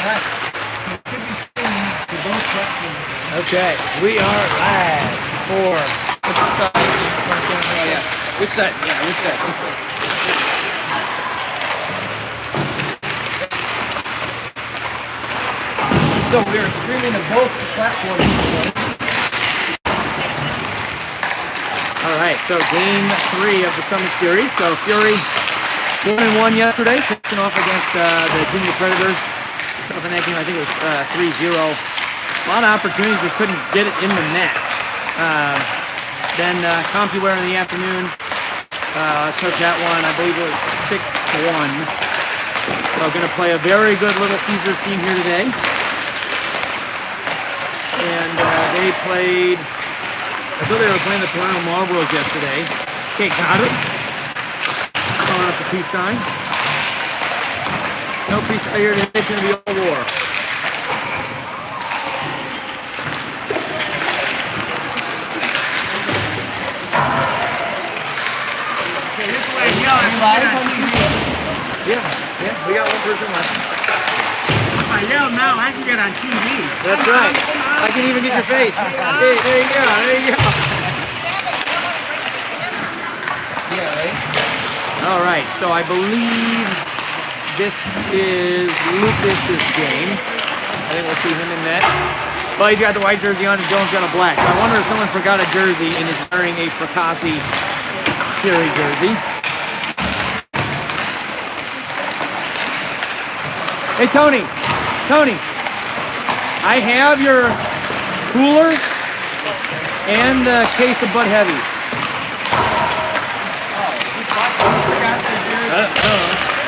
right. So it should be streaming to both platforms. Okay, we are live for. What's Oh yeah. We're set. Yeah, we're set. So we are streaming to both platforms. All right, so game 3 of the Summit Series. So Fury 1-1 yesterday, facing off against the Junior Predators. Off in that game, I think it was 3-0. A lot of opportunities, just couldn't get it in the net. Then CompuWare in the afternoon took that one. I believe it was 6-1. So going to play a very good Little Caesars team here today. And they played, I thought they were playing the Toronto Marlboros yesterday. Okay, got it. Calling up the peace sign. No peace here today, it's going to be all war. Okay, this way, Yeah, we got one person left. If I yell now, I can get on TV. That's right. I can even get your face. Hey, there you go, there you go. Yeah, right? All right, so I believe this is Lucas's game. I think we'll see him in net. Well, he's got the white jersey on and Jones got a black. So I wonder if someone forgot a jersey and is wearing a Fracassi Fury jersey. Hey, Tony, I have your cooler and a case of Bud Heavies.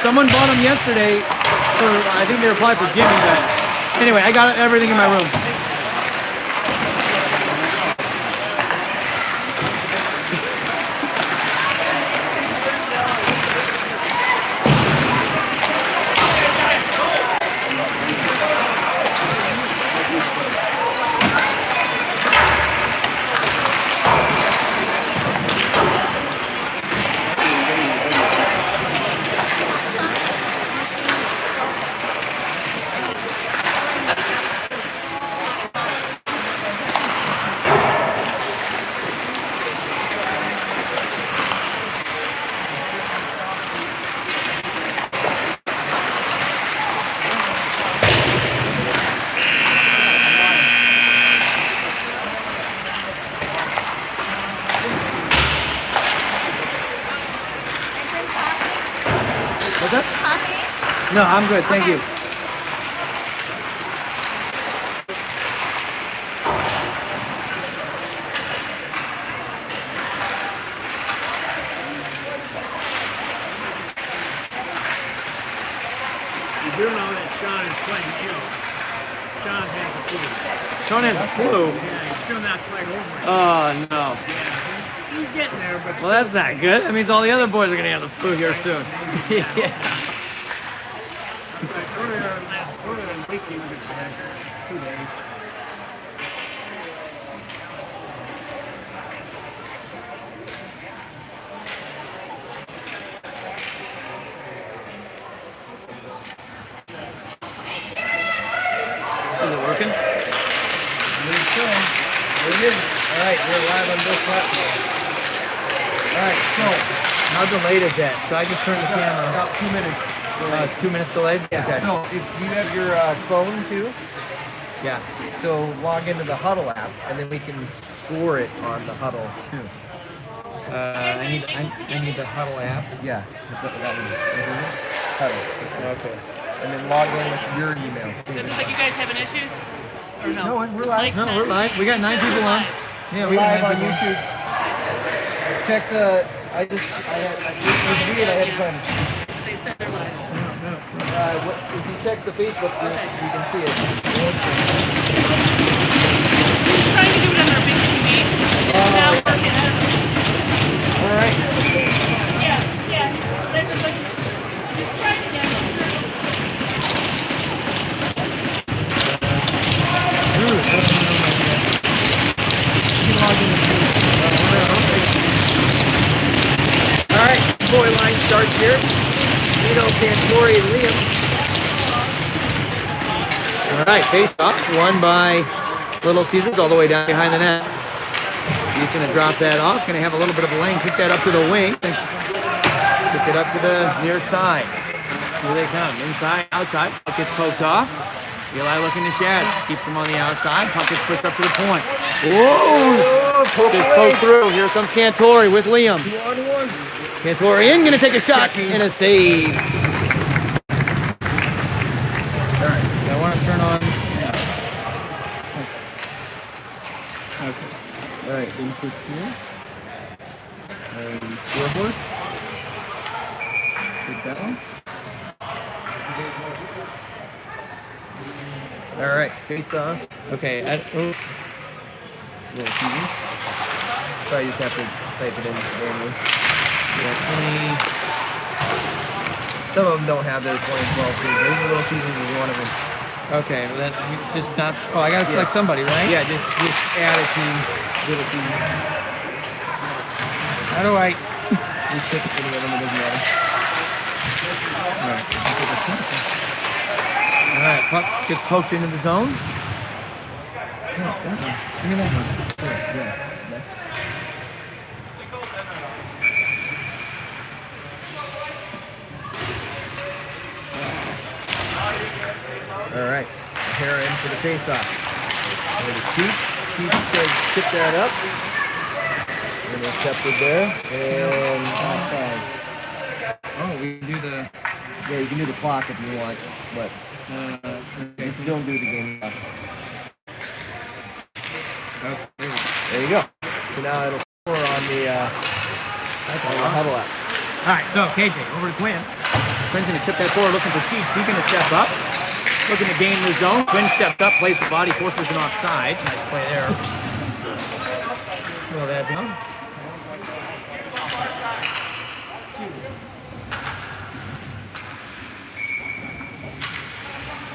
Someone bought them yesterday for, I think they were applied for Jimmy, but anyway, I got everything in my room. What's up? Coffee? No, I'm good, thank you. You do know that Sean is playing ill. Sean has the flu. Sean has the flu. Yeah, he's still not quite over it. Oh, no. Yeah, he's getting there, but Well, that's not good. That means all the other boys are going to have the flu here soon. Yeah. earlier in the week he was bad. 2 days. Is it working? There it is. All right, we're live on both platforms. All right, so how delayed is that? So I just turned the camera. About 2 minutes. It's 2 minutes delayed? Yeah. Okay. So if you have your phone too, Yeah. so log into the Huddle app, and then we can score it on the Huddle too. I need the Huddle app. Yeah, that one. Huddle. Okay. And then log in with your email. Does it look like you guys having issues? Or no? No, we're Is live. Mike's No, not- we're live. We got 9 It says people we're on. live. Yeah, We're we got live 9 on people YouTube. Check the. It was weird. I had to find. They said they're live. If you text the Facebook group, you can see it. Who's trying to do it on our big TV? It's not working. I don't know. All right. Yeah. They're just like, just try it again. I'm sure. All right, boy line starts here. Vito, Cantori, and Liam. All right, face off, won by Little Caesars all the way down behind the net. He's going to drop that off. Going to have a little bit of a lane. Kick that up to the wing. Kick it up to the near side. Here they come. Inside, outside. Puck gets poked off. Eli looking to shed. Keeps him on the outside. Puck gets pushed up to the point. Whoa! Just poked through. Here comes Cantori with Liam. 2-on-1. Cantori in. Going to take a shot and a save. All right. I want to turn on. Okay. All right, input here. Scoreboard. Take that one. All right, face off. Okay, little TV. Sorry, you just have to type it in manually. Yeah, 20. Some of them don't have their 2012 season. Maybe Little Seasons is one of them. Okay, well then just not. Oh, I gotta select somebody, right? Yeah, just add a team. Little team. How do I just pick any of them? It doesn't matter. All right, puck gets poked into the zone. Give me that one. Yeah. All right, Hera in for the face-off. Keith says tip that up. And then Shepard there. And outside. Oh, we can do the... Yeah, you can do the clock if you want, but okay, so don't do the game clock. Okay, there you go. So now it'll score on the huddle app. All right, so KJ, over to Quinn. Quinn's going to chip that forward, looking for Cheech. He's going to step up. Looking to gain the zone. Quinn stepped up, plays the body, forces an offside. Nice play there. Slow that down.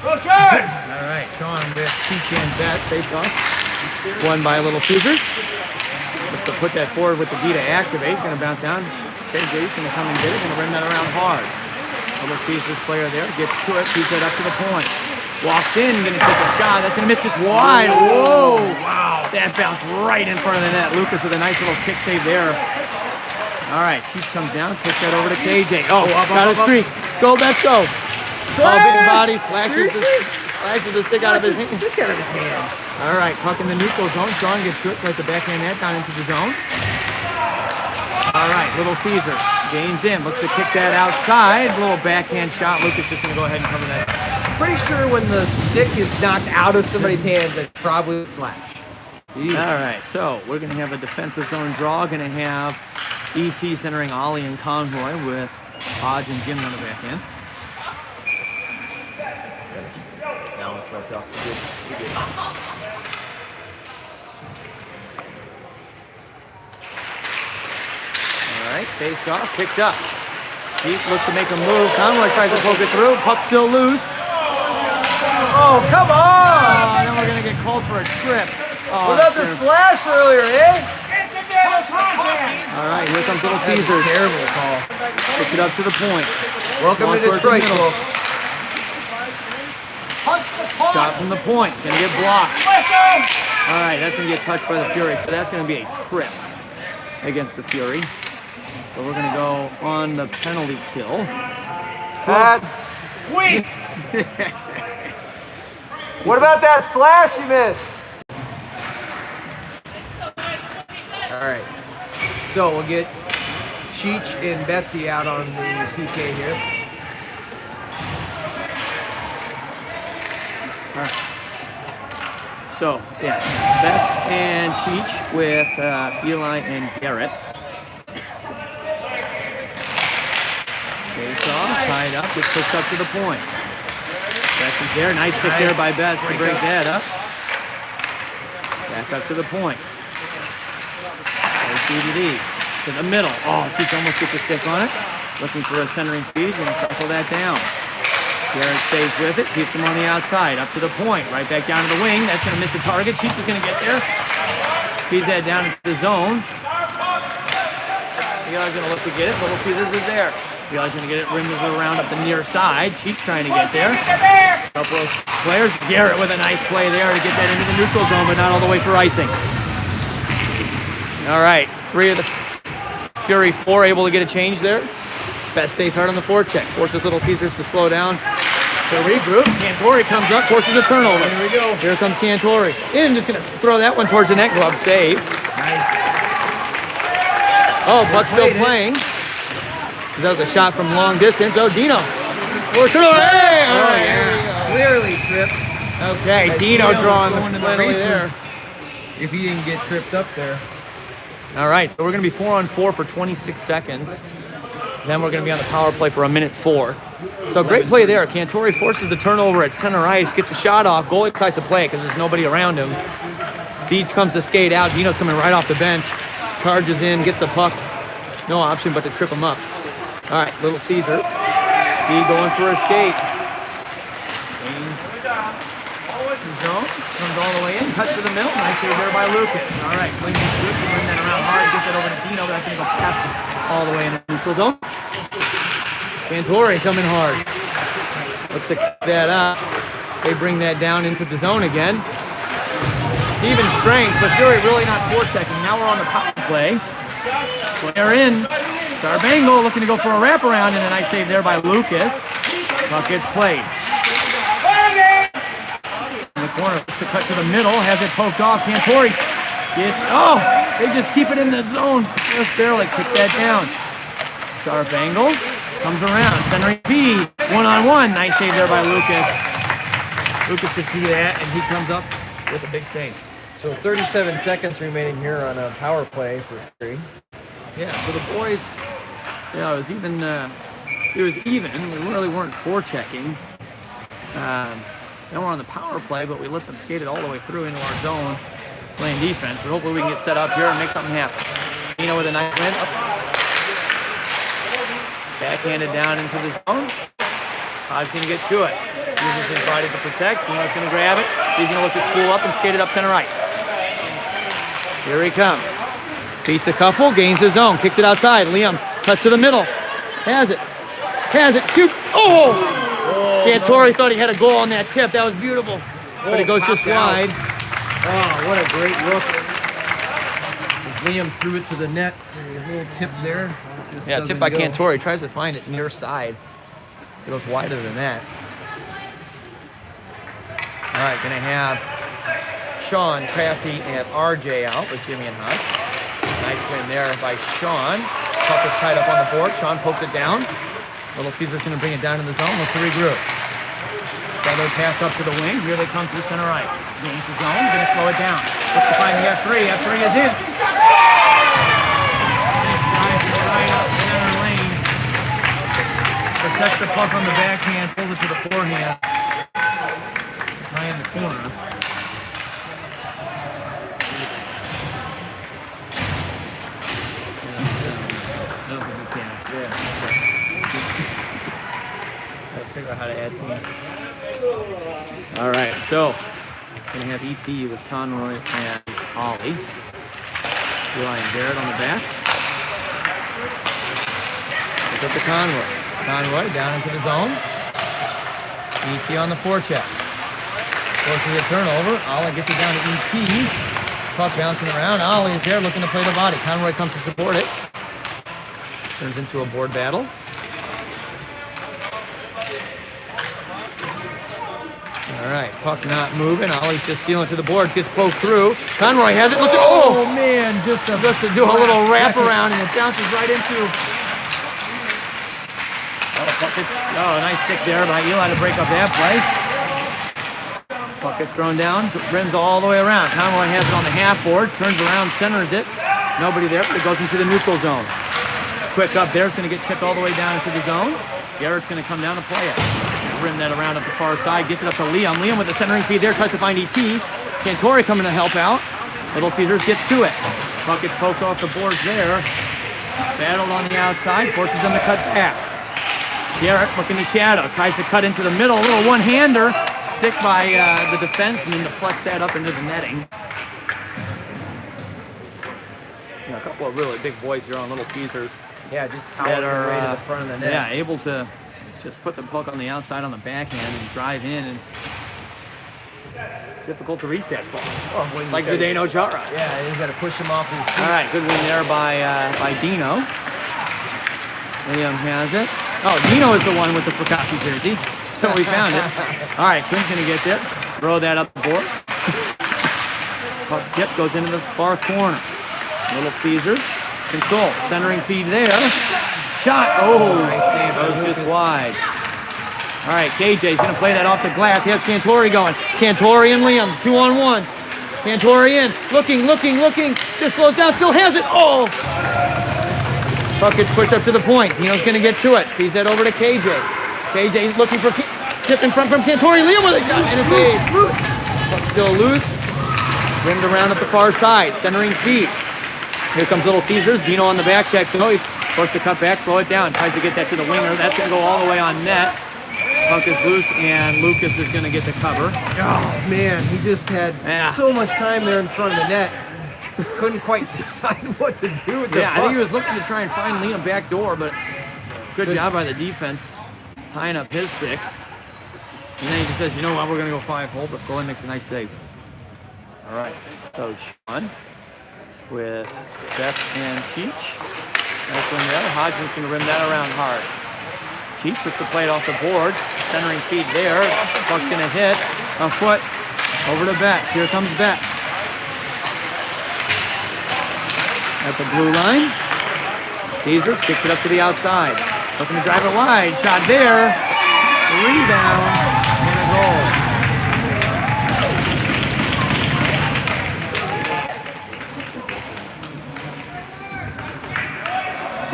All right, Sean with Cheech and Betts, face off. Won by Little Caesars. Looks to put that forward with the D to activate. Going to bounce down. KJ's going to come and get it. Going to run that around hard. Little Caesars player there. Gets to it. Keeps it up to the point. Walks in. Going to take a shot. That's going to miss just wide. Whoa. Wow. That bounced right in front of the net. Lucas with a nice little kick save there. All right. Cheech comes down. Kicks that over to KJ. Oh, got a streak. Go, let's go. All big body. Slashes the stick out of his hand. All right. Puck in the neutral zone. Sean gets to it. Tries to backhand that down into the zone. All right, Little Caesar gains in, looks to kick that outside. Little backhand shot. Lucas just going to go ahead and cover that. Pretty sure when the stick is knocked out of somebody's hand, it's probably a slash. All right, so we're going to have a defensive zone draw. Going to have ET centering Ollie and Conroy with Hodge and Jim on the backhand. Balance myself. All right, face off, picked up. Heath looks to make a move. Conroy tries to poke it through. Puck still loose. Oh, come on! Then we're going to get called for a trip. What about the slash earlier, eh? All right, here comes Little Caesars. Terrible call. Picks it up to the point. Welcome to Detroit, folks. Shot from the point. Going to get blocked. All right, that's going to get touched by the Fury. So that's going to be a trip against the Fury. So we're going to go on the penalty kill. That's weak. What about that slash you missed? All right. So we'll get Cheech and Betsy out on the PK here. All right. So, yeah, Betts and Cheech with Eli and Garrett. Face off, tied up, gets pushed up to the point. Betts is there, nice kick there by Betts to break that up. Back up to the point. There's DDD to the middle. Oh, Cheech almost gets a stick on it. Looking for a centering feed, and circle that down. Garrett stays with it, keeps him on the outside, up to the point, right back down to the wing. That's going to miss the target. Cheech is going to get there. Feeds that down into the zone. Eli's going to look to get it. Little Caesars is there. Eli's going to get it, rims around up the near side. Cheech trying to get there. Couple of players. Garrett with a nice play there to get that into the neutral zone, but not all the way for icing. All right, 3 of the Fury 4 able to get a change there. Bet stays hard on the forecheck. Forces Little Caesars to slow down. To regroup. Cantori comes up, forces a turnover. Here we go. Here comes Cantori. And just going to throw that one towards the net. Glove save. Nice. Oh, Buck's still playing. That was a shot from long distance. Oh, Dino. Hey! All right, there we go. Clearly tripped. Okay, Dino drawing going the to the penalty races there. if he didn't get tripped up there. All right, so we're going to be 4-on-4 for 26 seconds. Then we're going to be on the power play for 1:04. So great play there. Cantori forces the turnover at center ice, gets a shot off. Goalie tries to play it because there's nobody around him. Beach comes to skate out. Dino's coming right off the bench. Charges in, gets the puck. No option but to trip him up. All right, Little Caesars. B going for a skate. Zone, comes all the way in, cuts to the middle. Nice save there by Lucas. All right, Lincoln Swift can bring that around hard. Gets it over to Dino, but I think goes past all the way in the neutral zone. Cantori coming hard. Looks to kick that out. They bring that down into the zone again. It's even strength, but Fury really not forechecking. Now we're on the power play. Player in. Sarbango looking to go for a wraparound, and a nice save there by Lucas. Puck gets played. In the corner, looks to cut to the middle, has it poked off. Cantori gets, oh, they just keep it in the zone. Just barely kick that down. Sharp angle, comes around, centering B, one-on-one. Nice save there by Lucas. Lucas could see that, and he comes up with a big save. So 37 seconds remaining here on a power play for Fury. Yeah, so the boys, yeah, it was even. We really weren't forechecking. Then we're on the power play, but we let them skate it all the way through into our zone, playing defense. But hopefully we can get set up here and make something happen. Dino with a nice win. Backhanded down into the zone. Hodge can get to it. Uses his body to protect. Dino's going to grab it. He's going to look to spool up and skate it up center ice. Here he comes. Beats a couple, gains the zone, kicks it outside. Liam cuts to the middle. Has it. Shoot. Oh! Cantori thought he had a goal on that tip. That was beautiful. But it goes just wide. Oh, what a great look. Liam threw it to the net. A little tip there. Just Yeah, doesn't tip by go. Cantori. Tries to find it near side. It goes wider than that. All right, gonna have Sean, Crafty, and RJ out with Jimmy and Hush. Nice win there by Sean. Puck is tied up on the board. Sean pokes it down. Little Caesar's gonna bring it down in the zone. Look to regroup. Feather pass up to the wing. Here they come through center ice. Gains the zone. Gonna slow it down. Looks to find the F3. F3 is in. Drives it right up center lane. Protects the puck on the backhand. Pulls it to the forehand. High in the corners. That was a good pass. Gotta figure out how to add things. All right, so gonna have ET with Conroy and Ollie. Ryan Garrett on the back. Pick up to Conroy. Conroy down into the zone. ET on the forecheck. Forces a turnover. Ollie gets it down to ET. Puck bouncing around. Ollie is there looking to play the body. Conroy comes to support it. Turns into a board battle. All right, puck not moving. Ollie's just sealing to the boards. Gets poked through. Conroy has it. Look at, Oh, man, just to do a little wraparound, and it bounces right into. Oh, nice stick there by Eli to break up that play. Puck gets thrown down, rims all the way around. Conroy has it on the half boards, turns around, centers it. Nobody there, but it goes into the neutral zone. Quick up there, it's going to get chipped all the way down into the zone. Garrett's going to come down to play it. Rim that around up the far side, gets it up to Liam. Liam with the centering feed there, tries to find ET. Cantori coming to help out. Little Caesars gets to it. Puck gets poked off the boards there. Battled on the outside, forces them to cut back. Garrett looking to shadow, tries to cut into the middle, a little one-hander. Stick by the defenseman to flex that up into the netting. Yeah, a couple of really big boys here on Little Caesars. Yeah, just That power are right to the front of the net. yeah, able to just put the puck on the outside on the backhand and drive in and difficult to reach that far. Oh, when you Like gotta- Zdeno Chara. Yeah, and he's got to push him off his feet. All right, good win there by Dino. Liam has it. Oh, Dino is the one with the Fracassi jersey. So we found it. All right, Quinn's going to get it. Throw that up the board. Puck tip goes into the far corner. Little Caesars. Control. Centering feed there. Shot. Oh, Nice save by goes just Lucas. wide. All right, KJ's going to play that off the glass. He has Cantori going. Cantori and Liam, 2-on-1. Cantori in, looking. Just slows down, still has it. Oh! Puck gets pushed up to the point. Dino's going to get to it. Feeds that over to KJ. KJ's looking for tip in front from Cantori. Liam with a shot and a save. Puck still loose. Rimmed around at the far side. Centering feed. Here comes Little Caesars. Dino on the back check. Oh, he's forced to cut back, slow it down. Tries to get that to the winger. That's going to go all the way on net. Puck is loose, and Lucas is going to get the cover. Oh man, he just had Yeah. so much time there in front of the net. Couldn't quite decide what to do with the Yeah, I think he puck. was looking to try and find Liam back door, but good job by the defense tying up his stick. And then he just says, you know what, we're going to go 5-hole, but Golan makes a nice save. All right, so Sean with Beth and Cheech. Nice one there. Hodgman's going to rim that around hard. Cheech puts the plate off the boards. Centering feed there. Puck's going to hit a foot over to Betts. Here comes Betts. At the blue line. Caesars kicks it up to the outside. Looking to drive it wide. Shot there. Rebound. And a goal.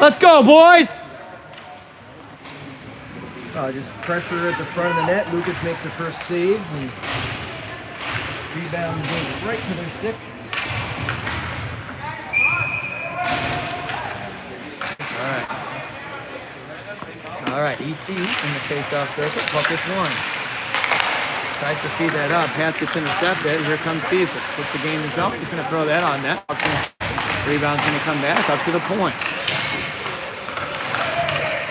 Let's go, boys! Just pressure at the front of the net. Lucas makes the first save, and rebound goes right to their stick. All right, ET in the face-off circle. Puck is one. Tries to feed that up. Pass gets intercepted. Here comes Caesar. Puts the game in zone. He's going to throw that on net. Rebound's going to come back up to the point.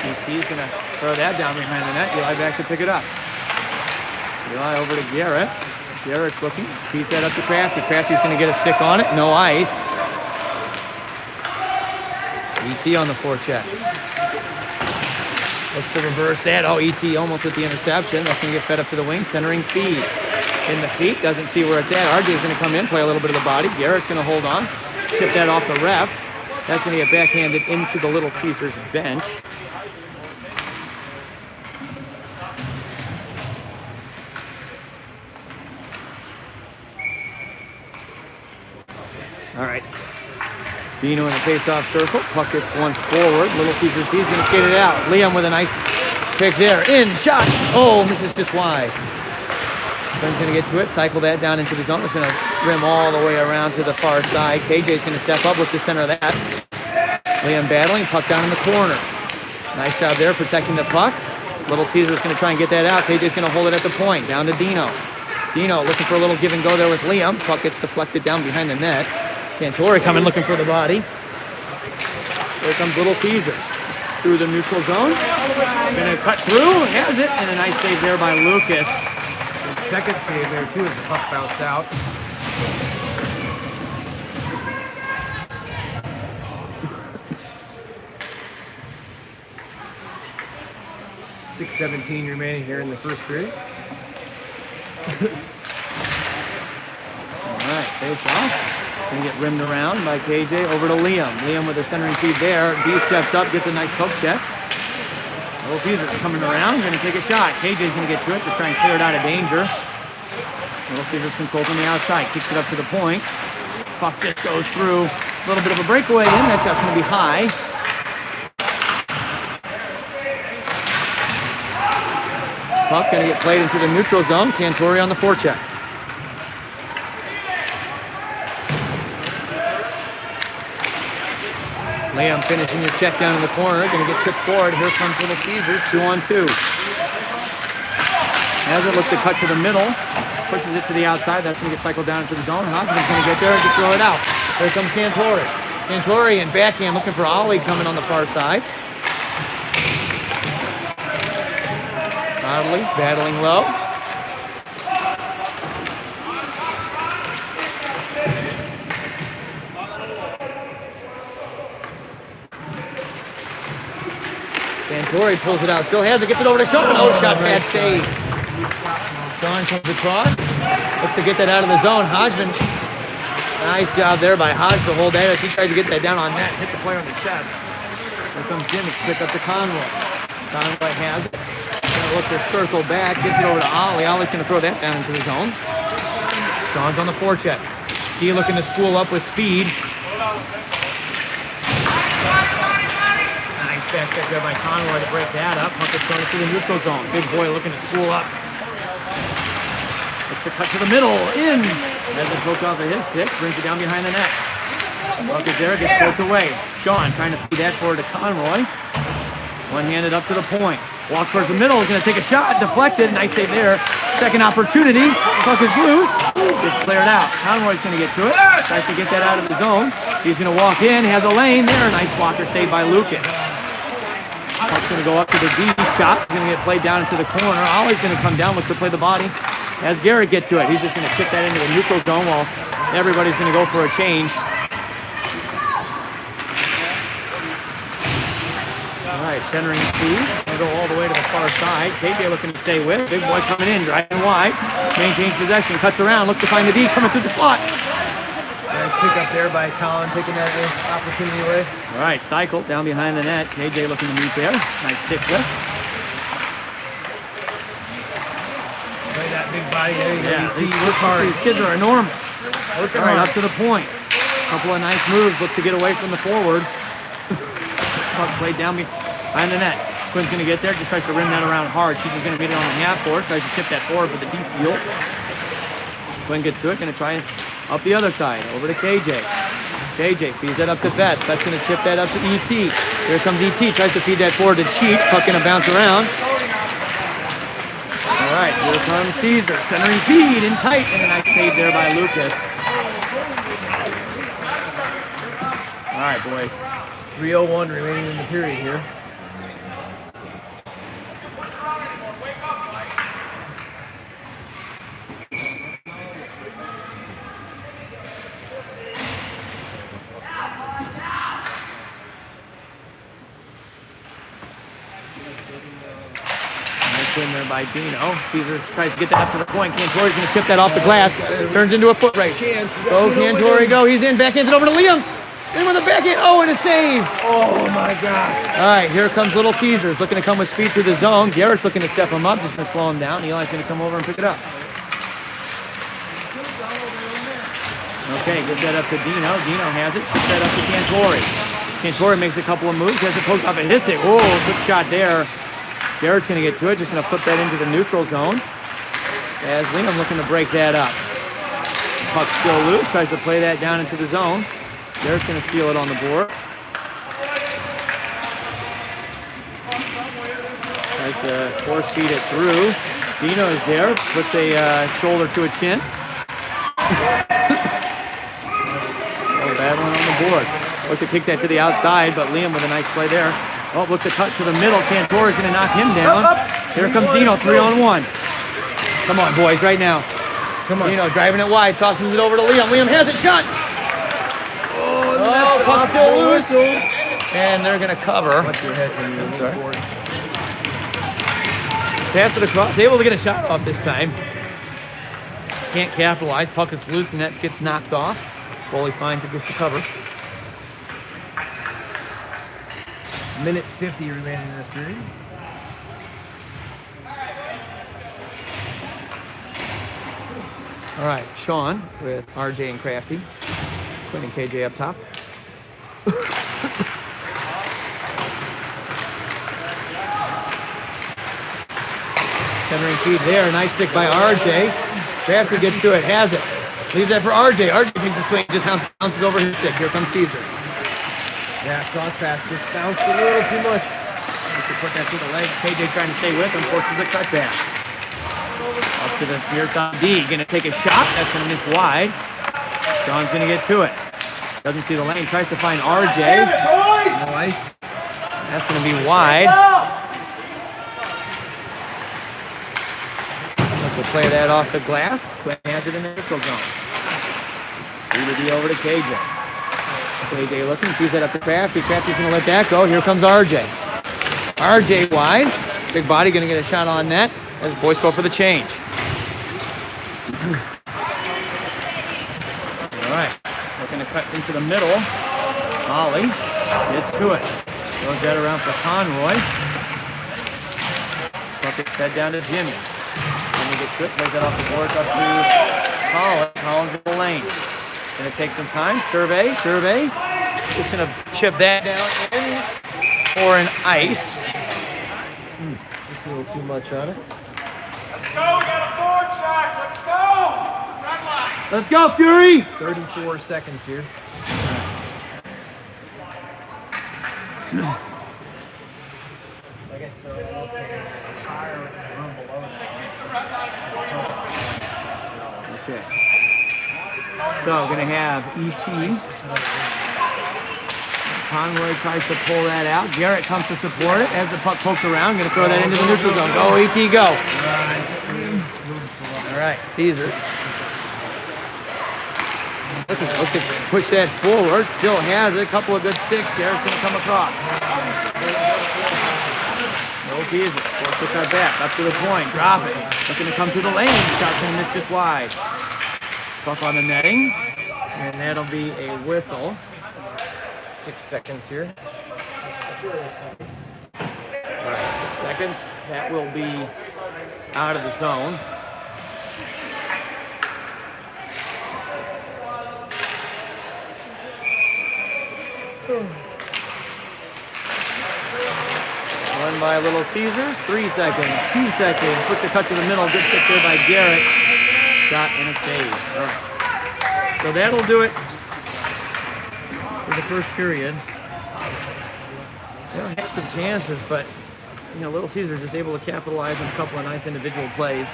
ET's going to throw that down behind the net. Eli back to pick it up. Eli over to Garrett. Garrett's looking. Feeds that up to Crafty. Crafty's going to get a stick on it. No ice. ET on the forecheck. Looks to reverse that. Oh, ET almost with the interception. That's going to get fed up to the wing. Centering feed. In the feet. Doesn't see where it's at. RJ's going to come in, play a little bit of the body. Garrett's going to hold on. Chip that off the ref. That's going to get backhanded into the Little Caesars bench. All right. Dino in the face-off circle. Puck gets one forward. Little Caesars D's going to skate it out. Liam with a nice pick there. In, shot. Oh, misses just wide. Ben's going to get to it. Cycle that down into the zone. It's going to rim all the way around to the far side. KJ's going to step up. What's the center of that? Liam battling. Puck down in the corner. Nice job there protecting the puck. Little Caesars going to try and get that out. KJ's going to hold it at the point. Down to Dino. Dino looking for a little give and go there with Liam. Puck gets deflected down behind the net. Cantori coming looking for the body. Here comes Little Caesars. Through the neutral zone. Gonna cut through. Has it. And a nice save there by Lucas. The second save there, too, as the puck bounced out. .6:17 remaining here in the first period. All right, face off. Gonna get rimmed around by KJ over to Liam. Liam with a centering feed there. D steps up, gets a nice poke check. Little Caesars coming around, gonna take a shot. KJ's gonna get to it to try and clear it out of danger. Little Caesars controls from the outside, kicks it up to the point. Puck just goes through. A little bit of a breakaway in. That shot's gonna be high. Puck gonna get played into the neutral zone. Cantori on the forecheck. Liam finishing his check down in the corner. Gonna get chipped forward. Here comes Little Caesars, 2-on-2. As it looks to cut to the middle. Pushes it to the outside. That's gonna get cycled down into the zone. Hodgman's gonna get there and just throw it out. Here comes Cantori. Cantori and backhand looking for Ollie coming on the far side. Oddly battling low. Cantori pulls it out. Still has it. Gets it over to Sean. Oh, shot pad save. Sean comes across. Looks to get that out of the zone. Hodgman. Nice job there by Hodge to hold that as he tried to get that down on net. Hit the player on the chest. Here comes Jimmy. Pick up to Conroy. Conroy has it. Gonna look to circle back. Gets it over to Ollie. Ollie's gonna throw that down into the zone. Sean's on the forecheck. He looking to spool up with speed. Nice back check there by Conroy to break that up. Puck is thrown to the neutral zone. Big boy looking to spool up. Looks to cut to the middle. In. Has it poked off of his stick. Brings it down behind the net. Puck is there. Gets poked away. Sean trying to feed that forward to Conroy. One-handed up to the point. Walks towards the middle. Is going to take a shot. Deflected. Nice save there. Second opportunity. Puck is loose. Gets cleared out. Conroy's going to get to it. Tries to get that out of the zone. He's going to walk in. Has a lane there. Nice blocker saved by Lucas. Puck's going to go up to the D shot. He's going to get played down into the corner. Ollie's going to come down. Looks to play the body. As Garrett get to it, he's just going to chip that into the neutral zone while everybody's going to go for a change. All right, centering speed. Going to go all the way to the far side. KJ looking to stay with. Big boy coming in, driving wide. Maintains possession, cuts around, looks to find the D coming through the slot. Nice pick up there by Colin, taking that opportunity away. All right, cycle down behind the net. KJ looking to meet there. Nice stick lift. Play that big body there. You Yeah, see, work hard. These kids are enormous. Working All right, hard. up to the point. Couple of nice moves. Looks to get away from the forward. Puck played down behind the net. Quinn's going to get there. Just tries to rim that around hard. She's going to get it on the half court. Tries to chip that forward for the D Seals. Quinn gets to it. Going to try up the other side. Over to KJ. KJ feeds that up to Betts. Betts going to chip that up to ET. Here comes ET. Tries to feed that forward to Cheech. Puck going to bounce around. All right, here comes Caesar. Centering feed in tight. And a nice save there by Lucas. All right, boys. 3:01 remaining in the period here. Nice win there by Dino. Caesar tries to get that up to the point. Cantori's going to chip that off the glass. Turns into a foot race. Go, Cantori, go. He's in. Backhands it over to Liam. In with a backhand. Oh, and a save. Oh my God. All right, here comes little Caesars looking to come with speed through the zone. Garrett's looking to step him up. Just going to slow him down. Eli's going to come over and pick it up. Okay, gives that up to Dino. Dino has it. Puts that up to Cantori. Cantori makes a couple of moves. Has it poked off at his stick. Whoa, quick shot there. Garrett's going to get to it. Just going to flip that into the neutral zone. As Liam looking to break that up. Puck still loose. Tries to play that down into the zone. Garrett's going to steal it on the boards. Tries to force feed it through. Dino's there. Puts a shoulder to a chin. Oh, bad one on the board. Look to kick that to the outside, but Liam with a nice play there. Oh, looks to cut to the middle. Cantor is going to knock him down. Here comes Dino, 3-on-1. Come on, boys, right now. Come on. Dino driving it wide, tosses it over to Liam. Liam has it, shot. Oh, puck still loose. And they're going to cover. Watch your head when you move sorry. forward. Pass it across. Able to get a shot off this time. Can't capitalize. Puck is loose, and that gets knocked off. Goalie finds it, gets the cover. Minute 50 remaining in this period. All right, Sean with RJ and Crafty. Quinn and KJ up top. Centering feed there. Nice stick by RJ. Crafty gets to it, has it. Leaves that for RJ. RJ takes a swing, just bounces over his stick. Here comes Caesars. Yeah, cross pass just bounced a little too much. Looks to put that through the legs. KJ trying to stay with him, forces a cutback. Up to the near side D. Gonna take a shot. That's gonna miss wide. Sean's gonna get to it. Doesn't see the lane. Tries to find RJ. Nice. That's gonna be wide. Look to play that off the glass. Quinn has it in the neutral zone. See the D over to KJ. KJ looking, feeds that up to Crafty. Crafty's gonna let that go. Here comes RJ. RJ wide. Big body going to get a shot on net as the boys go for the change. All right, looking to cut into the middle. Ollie gets to it. Throws that around for Conroy. Bucket fed down to Jimmy. Jimmy gets to it, plays that off the boards up to Collins. Collins in the lane. Gonna take some time. Survey. Just gonna chip that down in for an ice. Just a little too much on it. Let's go, we got a forward shot. Let's go. Red line. Let's go, Fury! 34 seconds here. Okay. So we're gonna have ET. Conroy tries to pull that out. Garrett comes to support it as the puck poked around. Gonna throw that into the neutral zone. Go, ET, go. All right, Caesars. Look to push that forward. Still has it. A couple of good sticks. Garrett's gonna come across. No Caesars. Force to cut back. Up to the point. Drop it. Looking to come through the lane. Shot's gonna miss just wide. Puck on the netting. And that'll be a whistle. 6 seconds here. All right, 6 seconds. That will be out of the zone. Run by Little Caesars. 3 seconds. 2 seconds. Quick to cut to the middle. Good stick there by Garrett. Shot and a save. All right. So that'll do it for the first period. They had some chances, but Little Caesars just able to capitalize on a couple of nice individual plays.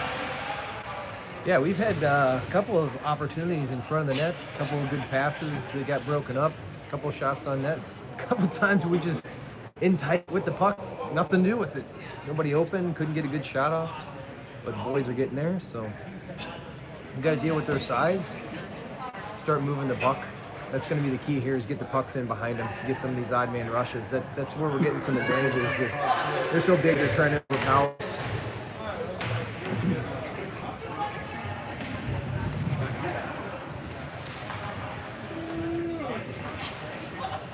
Yeah, we've had a couple of opportunities in front of the net, a couple of good passes that got broken up, a couple of shots on net. A couple of times we just in tight with the puck, nothing to do with it. Nobody open, couldn't get a good shot off, but the boys are getting there, so we got to deal with their size, start moving the puck. That's going to be the key here is get the pucks in behind them, get some of these odd man rushes. That's where we're getting some advantages. They're so big, they're trying to house.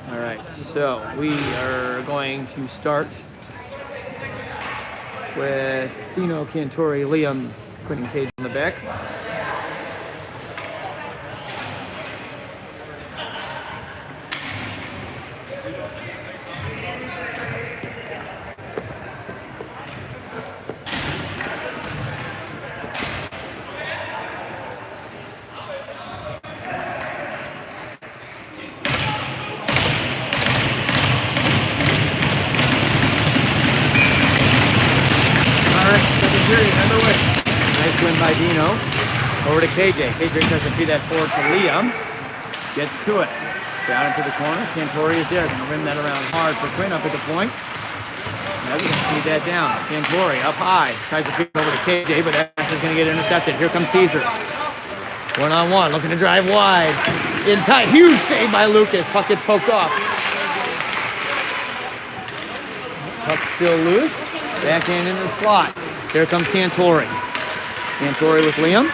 All right, so we are going to start with Dino Cantori, Liam, Quentin Cage on the back. Nice win by Dino. Over to KJ. KJ tries to feed that forward to Liam. Gets to it. Down into the corner. Cantori is there. Going to rim that around hard for Quinn up at the point. Now we can feed that down. Cantori up high. Tries to feed it over to KJ, but that pass is going to get intercepted. Here comes Caesars. 1-on-1. Looking to drive wide. In tight. Huge save by Lucas. Puck gets poked off. Puck still loose. Backhand in the slot. Here comes Cantori. Cantori with Liam.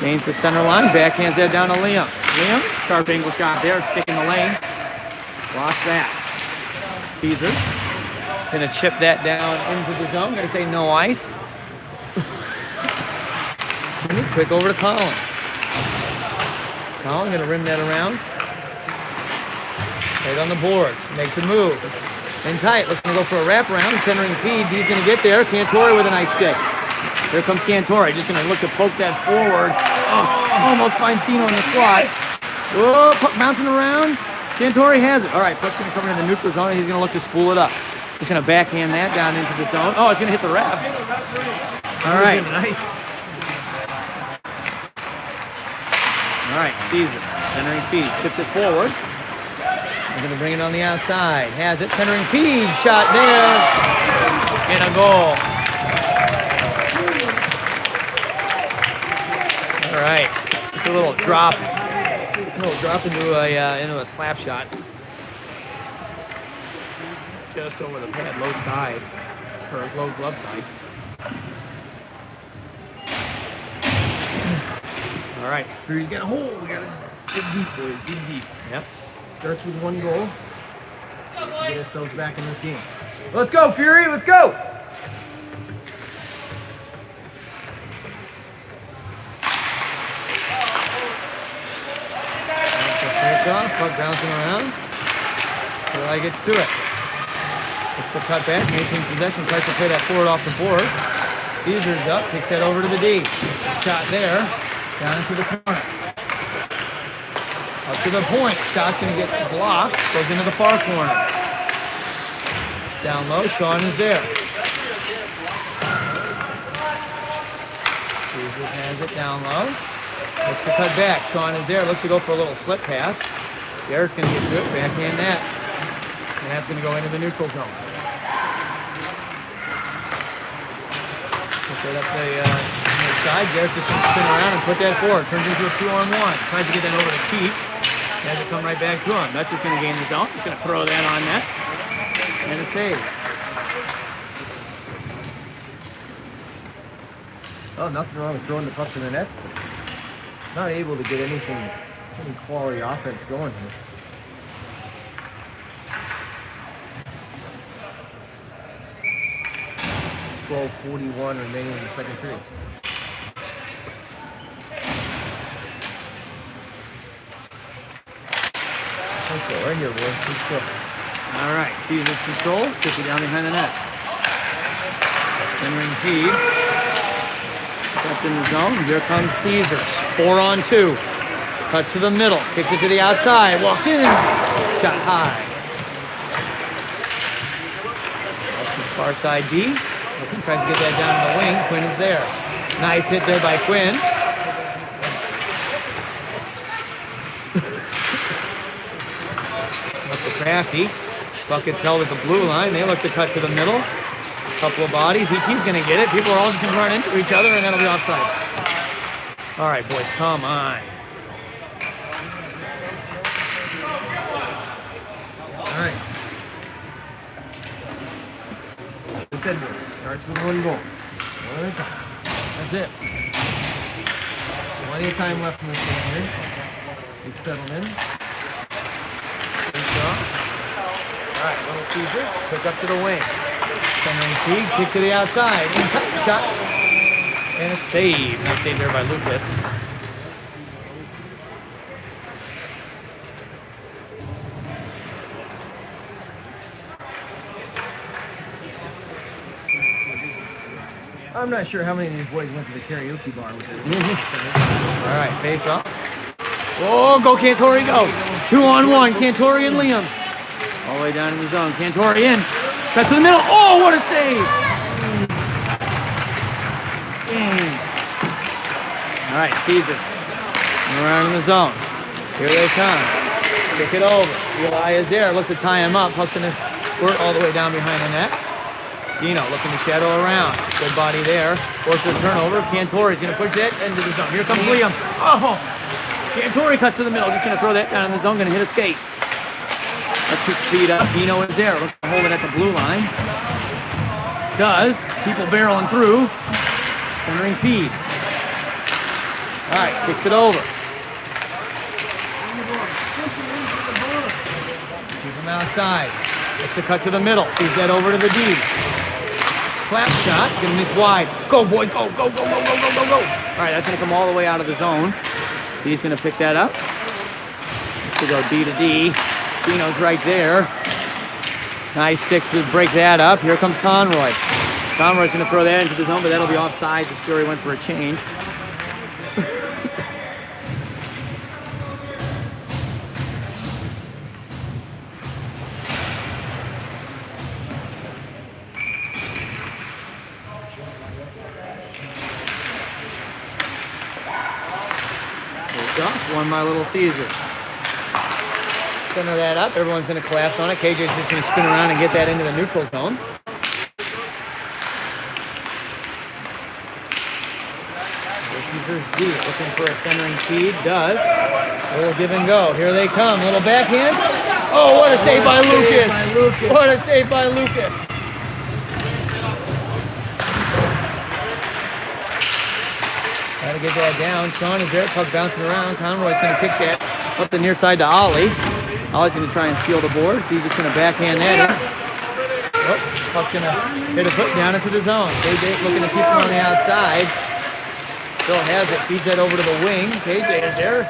Gains the center line. Backhands that down to Liam. Liam, sharp angle shot there. Stick in the lane. Lost that. Caesars. Gonna chip that down into the zone. Gonna say no ice. Jimmy, quick over to Colin. Colin gonna rim that around. Right on the boards. Makes a move. In tight, looking to go for a wraparound, centering feed. He's going to get there. Cantori with a nice stick. Here comes Cantori, just going to look to poke that forward. Oh, almost finds Dino in the slot. Whoa, puck bouncing around. Cantori has it. All right, puck's going to come in the neutral zone, and he's going to look to spool it up. Just going to backhand that down into the zone. Oh, it's going to hit the ref. All right. Nice. All right, Caesars, centering feed, chips it forward. They're going to bring it on the outside. Has it. Centering feed. Shot there. And a goal. All right. Just a little drop. A little drop into a slap shot. just over the pad, low side, or low glove side. All right. Fury's got a hole. We got to dig deep, boys. Dig deep. Yep. Starts with 1 goal. Get ourselves back in this game. Let's go, Fury. Let's go. Face off, puck bouncing around. Eli gets to it. It's the cut back, maintains possession, tries to play that forward off the boards. Caesar's up, kicks that over to the D. Shot there, down into the corner. Up to the point, shot's gonna get blocked, goes into the far corner. Down low, Sean is there. Caesar has it down low. Looks to cut back. Sean is there. Looks to go for a little slip pass. Garrett's going to get to it. Backhand that. And that's going to go into the neutral zone. Put that up the side. Garrett's just going to spin around and put that forward. Turns into a 2-on-1. Tries to get that over to Cheech. Has it come right back to him. That's just going to gain the zone. Just going to throw that on net. And it's saved. Oh, nothing wrong with throwing the puck in the net. Not able to get any quality offense going here. .41 remaining in the second period. Okay, right here, boys. Let's go. All right. Caesar's control. Gets it down behind the net. Centering feed. Kept in the zone. Here comes Caesars. 4-on-2. Cuts to the middle. Kicks it to the outside. Walks in. Shot high. Up to the far side D. Looking, tries to get that down to the wing. Quinn is there. Nice hit there by Quinn. Up to Crafty. Bucket's held at the blue line. They look to cut to the middle. Couple of bodies. ET's going to get it. People are all just going to run into each other, and that'll be offside. All right, boys, come on. All right. Like I said, boys, starts with 1 goal. One at a time. That's it. Plenty of time left in this game here. We've settled in. Face off. All right, little Caesars. Pick up to the wing. Centering feed, kick to the outside. Inside shot. And a save. Nice save there by Lucas. I'm not sure how many of these boys went to the karaoke bar with it. All right, face off. Oh, go Cantori, go. 2-on-1, Cantori and Liam. All the way down in the zone. Cantori in. Cuts to the middle. Oh, what a save. Dang. All right, Caesar. Around in the zone. Here they come. Kick it over. Eli is there. Looks to tie him up. Puck's in a squirt all the way down behind the net. Dino looking to shadow around. Good body there. Forces a turnover. Cantori's going to push that into the zone. Here comes Liam. Oh! Cantori cuts to the middle. Just going to throw that down in the zone. Going to hit a skate. Let's keep speed up. Dino is there. Looking to hold it at the blue line. Does. People barreling through. Centering feed. All right. Kicks it over. Keep him outside. Looks to cut to the middle. Feeds that over to the D. Slap shot. Gonna miss wide. Go, boys. Go, go, go, go, go, go, go, go. All right, that's gonna come all the way out of the zone. D's gonna pick that up. To go D to D. Dino's right there. Nice stick to break that up. Here comes Conroy. Conroy's gonna throw that into the zone, but that'll be offside. The Fury went for a change. One my little Caesar. Center that up. Everyone's going to collapse on it. KJ's just going to spin around and get that into the neutral zone. Caesar's deep. Looking for a centering feed. Does. A little give and go. Here they come. Little backhand. Oh, what a save by What a save Lucas. by Lucas. What a save by Lucas. Got to get that down. Sean is there. Puck bouncing around. Conroy's going to kick that up the near side to Ollie. Ollie's going to try and seal the board. He's just going to backhand that in. Oh, puck's going to hit a foot down into the zone. KJ looking to keep him on the outside. Still has it. Feeds that over to the wing. KJ is there.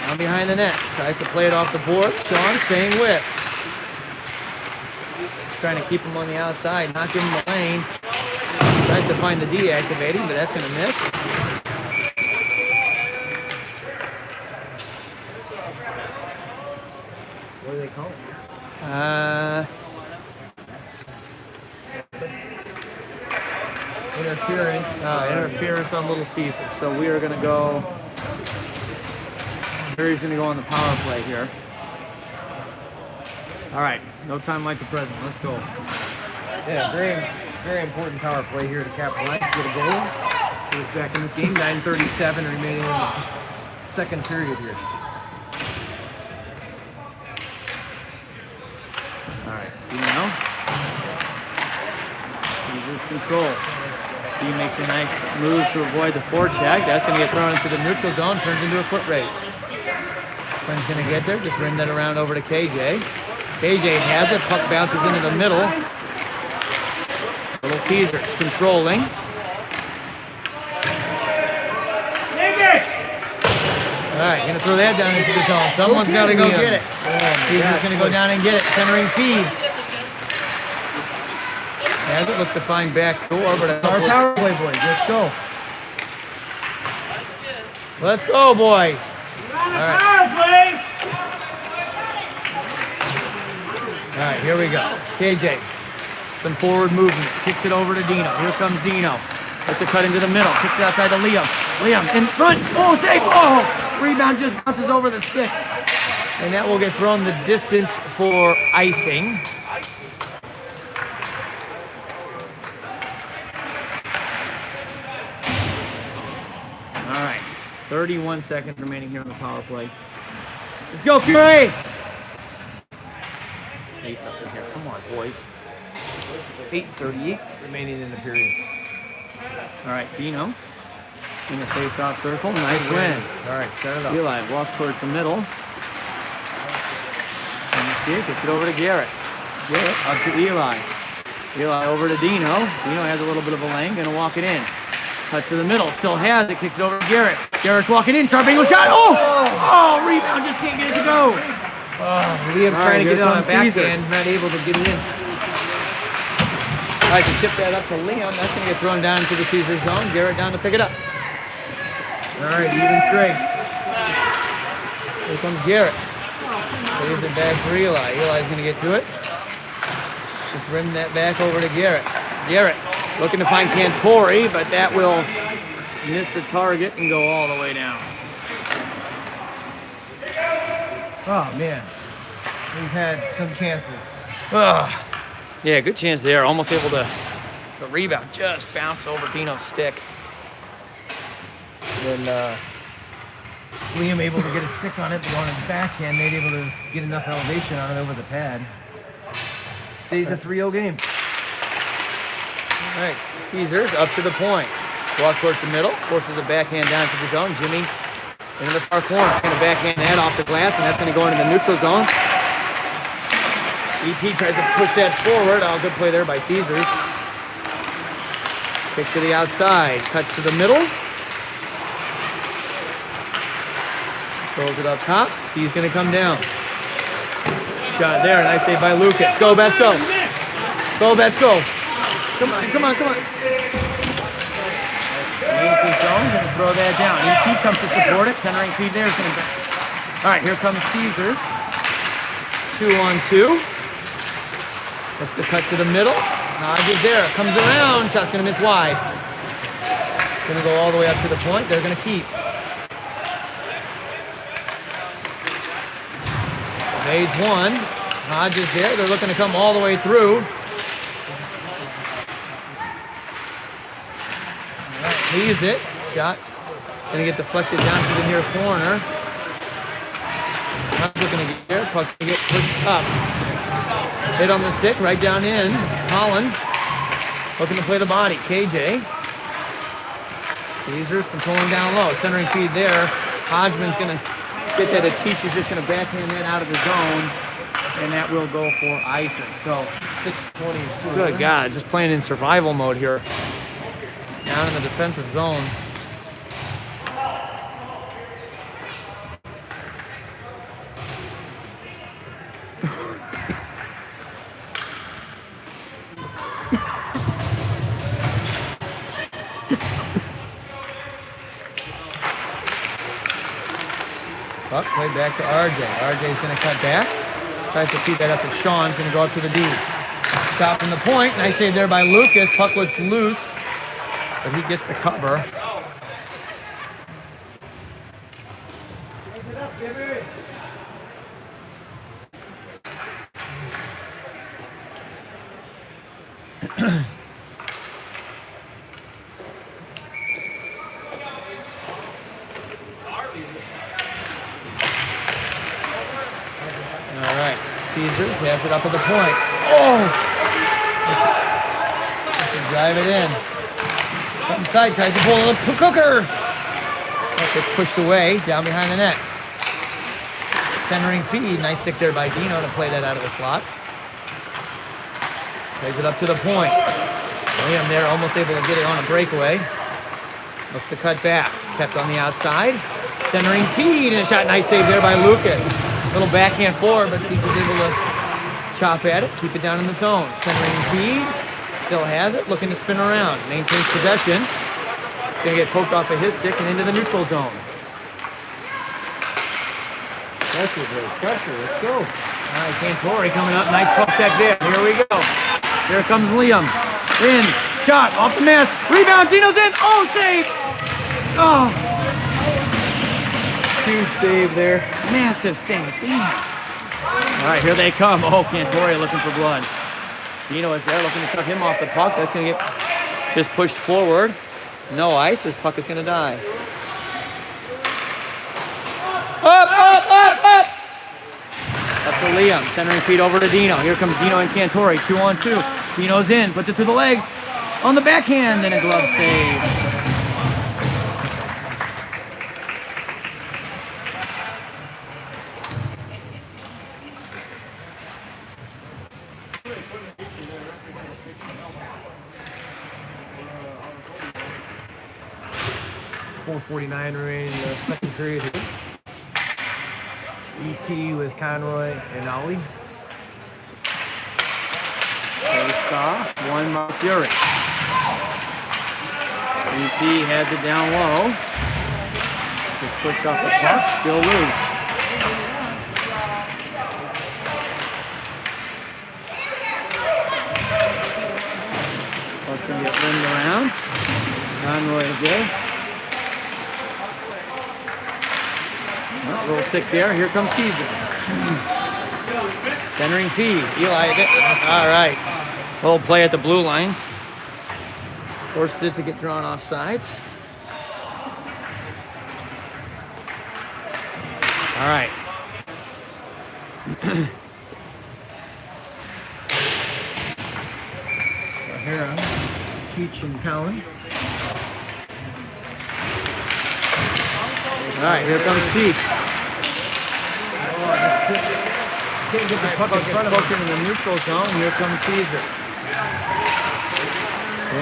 Down behind the net. Tries to play it off the board. Sean staying with. Trying to keep him on the outside. Not give him the lane. Tries to find the deactivating, but that's going to miss. What do they call it? Interference. Interference on Little Caesar. So we are going to go. Barry's going to go on the power play here. All right. No time like the present. Let's go. Yeah, very important power play here to capitalize, get a goal. Put us back in this game. 9:37 remaining in the second period here. All right. Dino. Caesar's control. He makes a nice move to avoid the forecheck. That's going to get thrown into the neutral zone. Turns into a foot race. Friend's going to get there. Just rim that around over to KJ. KJ has it. Puck bounces into the middle. Little Caesars controlling. All right, going to throw that down into the zone. Someone's got to go get it. Caesar's going to go down and get it. Centering feed. Has it. Looks to find back door, but Our power play, boys. Let's go. Let's go, boys. All right, here we go. KJ, some forward movement. Kicks it over to Dino. Here comes Dino. With the cut into the middle. Kicks it outside to Liam. Liam in front. Oh, save. Oh, rebound just bounces over the stick. And that will get thrown the distance for icing. All right, 31 seconds remaining here on the power play. Let's go, Fury! Hey, something here. Come on, boys. 8:38 remaining in the period. All right, Dino in the face-off circle. Nice win. All right, set it up. Eli walks towards the middle. And you see it, gets it over to Garrett. Garrett up to Eli. Eli over to Dino. Dino has a little bit of a lane, gonna walk it in. Cuts to the middle, still has it, kicks it over to Garrett. Garrett's walking in, sharp angle shot. Oh, rebound, just can't get it to go. Liam trying to get it on a Caesar. backhand, not able to get it in. Tries to chip that up to Liam. That's gonna get thrown down into the Caesar zone. Garrett down to pick it up. All right, even strength. Here comes Garrett. Leaves it back for Eli. Eli's gonna get to it. Just rim that back over to Garrett. Garrett looking to find Cantori, but that will miss the target and go all the way down. Oh, man. We've had some chances. Yeah, good chance there. Almost able to. The rebound just bounced over Dino's stick. Then Liam able to get a stick on it, but on his backhand, they're able to get enough elevation on it over the pad. Stays a 3-0 game. All right, Caesars up to the point. Walk towards the middle, forces a backhand down to the zone. Jimmy into the far corner. Going to backhand that off the glass, and that's going to go into the neutral zone. ET tries to push that forward. Oh, good play there by Caesars. Kicks to the outside, cuts to the middle. Throws it up top. He's going to come down. Shot there, nice save by Lucas. Go, Bets, go. Go, Bets, go. Come on, come on, come on. Leaves the zone, going to throw that down. ET comes to support it. Centering feed there is going to... All right, here comes Caesars. 2-on-2. Looks to cut to the middle. Hodges there, comes around. Shot's going to miss wide. Going to go all the way up to the point. They're going to keep. Phase one. Hodges there. They're looking to come all the way through. All right, leaves it. Shot. Going to get deflected down to the near corner. All Sean's looking to get there. Puck's going to get pushed up. Hit on the stick, right down in. Holland looking to play the body. KJ. Caesars controlling down low. Centering feed there. Hodgman's going to get that. Cheech is just going to backhand that out of the zone. And that will go for icing. So 6:24. good God, just playing in survival mode here. Down in the defensive zone. Puck play back to RJ. RJ's going to cut back. Tries to feed that up to Sean. He's going to go up to the D. Shot from the point. Nice save there by Lucas. Puck was loose, but he gets the cover. All right, Caesars has it up at the point. Oh! Drive it in. Up inside, tries to pull a cooker. That gets pushed away, down behind the net. Centering feed, nice stick there by Dino to play that out of the slot. Plays it up to the point. William there, almost able to get it on a breakaway. Looks to cut back, kept on the outside. Centering feed, and a shot, nice save there by Lucas. Little backhand forward, but Caesar's able to chop at it, keep it down in the zone. Centering feed, still has it, looking to spin around. Maintains possession. Gonna get poked off of his stick and into the neutral zone. Pressure, bro. Pressure. Let's go. All right, Cantori coming up. Nice puck check there. Here we go. Here comes Liam. In, shot, off the mask. Rebound, Dino's in. Oh, save! Oh. Huge save there. Massive save. Damn. All right, here they come. Oh, Cantori looking for blood. Dino is there looking to shut him off the puck. That's going to get just pushed forward. No ice. This puck is going to die. Up, up, up, up! Up to Liam. Centering feed over to Dino. Here comes Dino and Cantori. 2-on-2. Dino's in. Puts it through the legs. On the backhand. And a glove save. .449 remaining in the second period. ET with Conroy and Ollie. Face off. One Mark Fury. ET has it down low. Just pushed off the puck. Still loose. Puck's going to get rimmed around. Conroy is there. Little stick there. Here comes Caesars. Centering feed. Eli. All right. Little play at the blue line. Forced it to get drawn off sides. All right. O'Hara, Keach, and Cowan. All right, here comes Cheech. Can't get the puck in front of him. In the neutral zone. Here comes Caesar.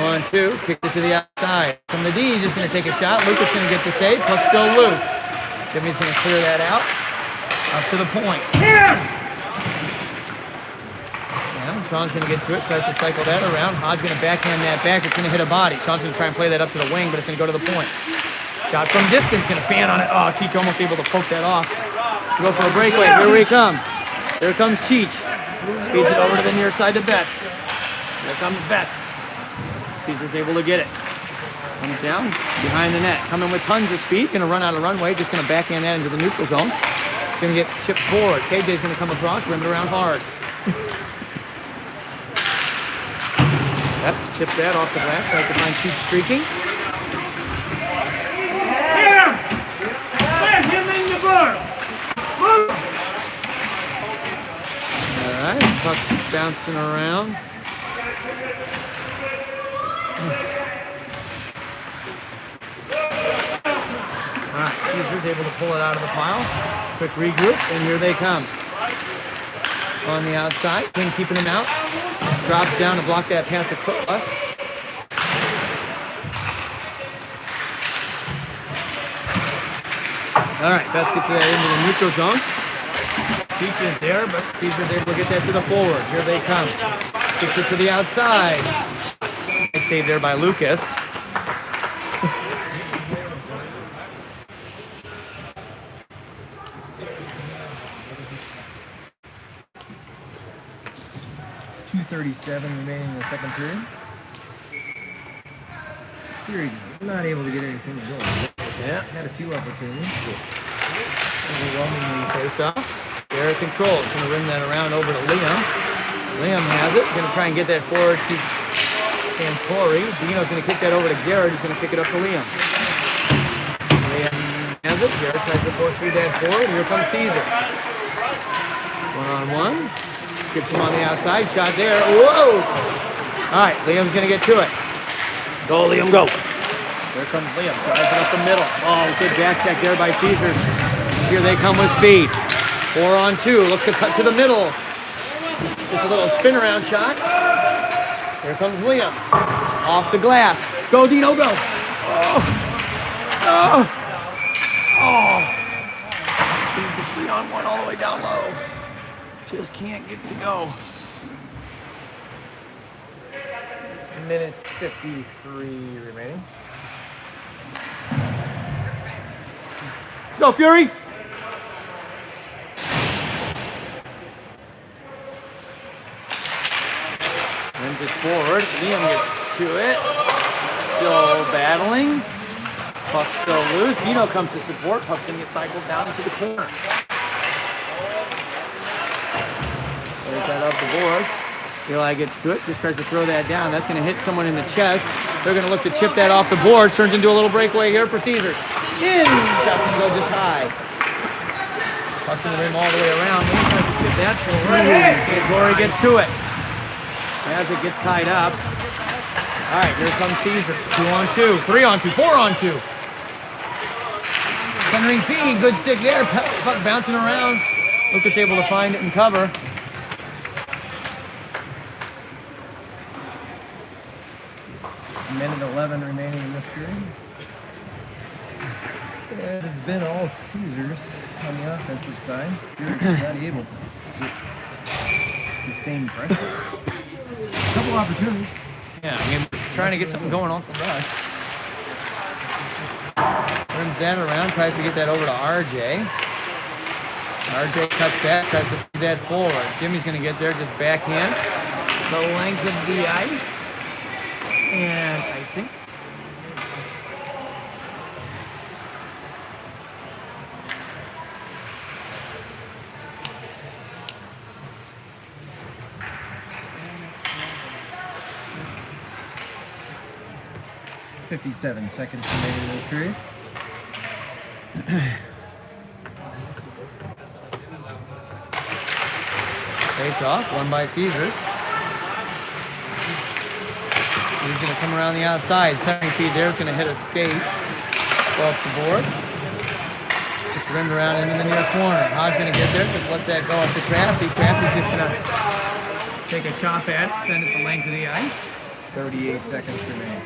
1-2. Kicked it to the outside. From the D, just going to take a shot. Lucas going to get the save. Puck's still loose. Jimmy's going to clear that out. Up to the point. Yeah, Sean's going to get to it. Tries to cycle that around. Hodge going to backhand that back. It's going to hit a body. Sean's going to try and play that up to the wing, but it's going to go to the point. Shot from distance, gonna fan on it. Oh, Cheech almost able to poke that off. Go for a breakaway. Here we come. Here comes Cheech. Feeds it over to the near side to Betts. Here comes Betts. Caesar's able to get it. Comes down behind the net. Coming with tons of speed. Gonna run out of runway. Just gonna backhand that into the neutral zone. It's gonna get chipped forward. KJ's gonna come across, rim it around hard. Betts chipped that off the glass. Tries to find Cheech streaking. Puck bouncing around. All right, Caesar's able to pull it out of the pile. Quick regroup, and here they come. On the outside, King keeping him out. Drops down to block that pass across. All right, Betts gets that into the neutral zone. Peach is there, but Caesar's able to get that to the forward. Here they come. Kicks it to the outside. Nice save there by Lucas. .237 remaining in the second period. Fury is not able to get anything going. Yeah. Had a few opportunities. Overwhelmingly face off. Garrett controls. Going to rim that around over to Liam. Liam has it. Going to try and get that forward to Santori. Dino's going to kick that over to Garrett. He's going to pick it up to Liam. Liam has it. Garrett tries to force through that forward. Here comes Caesar. One-on-one. Gets him on the outside. Shot there. Whoa! All right, Liam's going to get to it. Go, Liam, go. Here comes Liam. Drives it up the middle. Oh, good back check there by Caesars. Here they come with speed. 4-on-2. Looks to cut to the middle. Just a little spin around shot. Here comes Liam. Off the glass. Go, Dino, go. Oh. Oh. Oh. It's a 3-on-1 all the way down low. Just can't get to go. Minute 53 remaining. Let's go, Fury. Runs it forward. Liam gets to it. Still battling. Puck still loose. Dino comes to support. Puck's gonna get cycled down into the corner. There's that up the board. Eli gets to it. Just tries to throw that down. That's gonna hit someone in the chest. They're gonna look to chip that off the board. Turns into a little breakaway here for Caesars. In! Shot's gonna go just high. Puck's gonna rim all the way around. He tries to chip that forward. Santori gets to it. As it gets tied up. All right, here comes Caesars. 2-on-2, 3-on-2, 4-on-2. Centering feed, good stick there. Puck bouncing around. Lucas able to find it and cover. Minute 11 remaining in this period. It has been all Caesars on the offensive side. Fury's not able to sustain pressure. A couple opportunities. Yeah, I mean, trying to get something going off the rush. Rims that around, tries to get that over to RJ. RJ cuts back, tries to feed that forward. Jimmy's going to get there, just backhand. The length of the ice. And icing. .57 seconds remaining in this period. Face off, won by Caesars. He's going to come around the outside. 70 feet there. He's going to hit a skate. Go up the board. Just rimmed around into the near corner. Hodge going to get there. Just let that go up to Crafty. Crafty's just going to take a chop at it. Send it the length of the ice. 38 seconds remaining.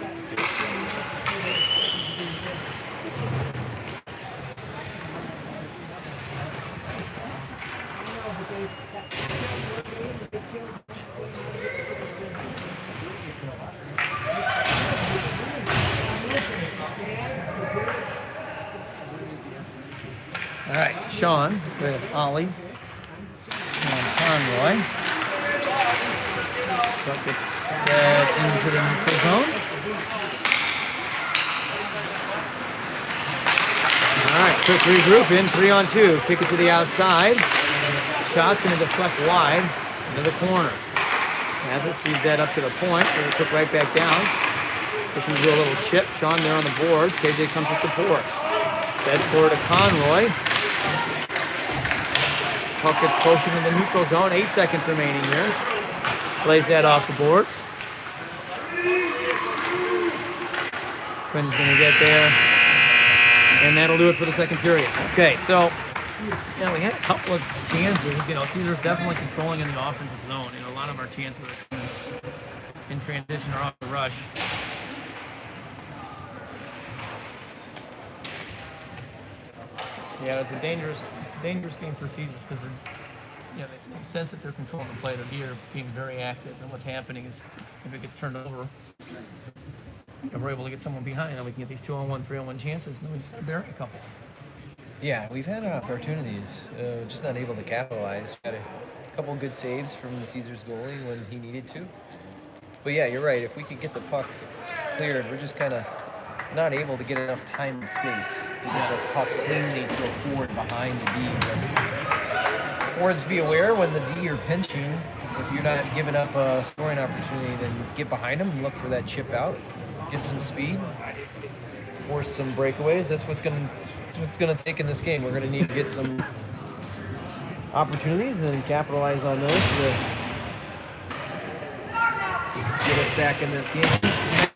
All right, Sean with Ollie on Conroy. Puck gets fed into the neutral zone. All right, quick regroup in 3-on-2. Kick it to the outside. Shot's going to deflect wide into the corner. As it feeds that up to the point, going to kick right back down. Looking to do a little chip. Sean there on the boards. KJ comes to support. Fed forward to Conroy. puck gets posted in the neutral zone. 8 seconds remaining here. Plays that off the boards. Quinn's going to get there. And that'll do it for the second period. Okay, so yeah, we had a couple of chances. You know, Caesar's definitely controlling in the offensive zone. You know, a lot of our chances are in transition or off the rush. Yeah, it's a dangerous game for Caesars because they sense that they're controlling the play. They're being very active, and what's happening is if it gets turned over, if we're able to get someone behind, then we can get these 2-on-1, 3-on-1 chances, and then we just bury a couple. Yeah, we've had opportunities, just not able to capitalize. Got a couple good saves from the Caesars goalie when he needed to. But yeah, you're right. If we could get the puck cleared, we're just kind of not able to get enough time and space to get the puck cleanly to a forward behind the D. But forwards, be aware when the D are pinching. If you're not giving up a scoring opportunity, then get behind them and look for that chip out. Get some speed, force some breakaways. That's what's gonna take in this game. We're gonna need to get some opportunities and capitalize on those to get us back in this game.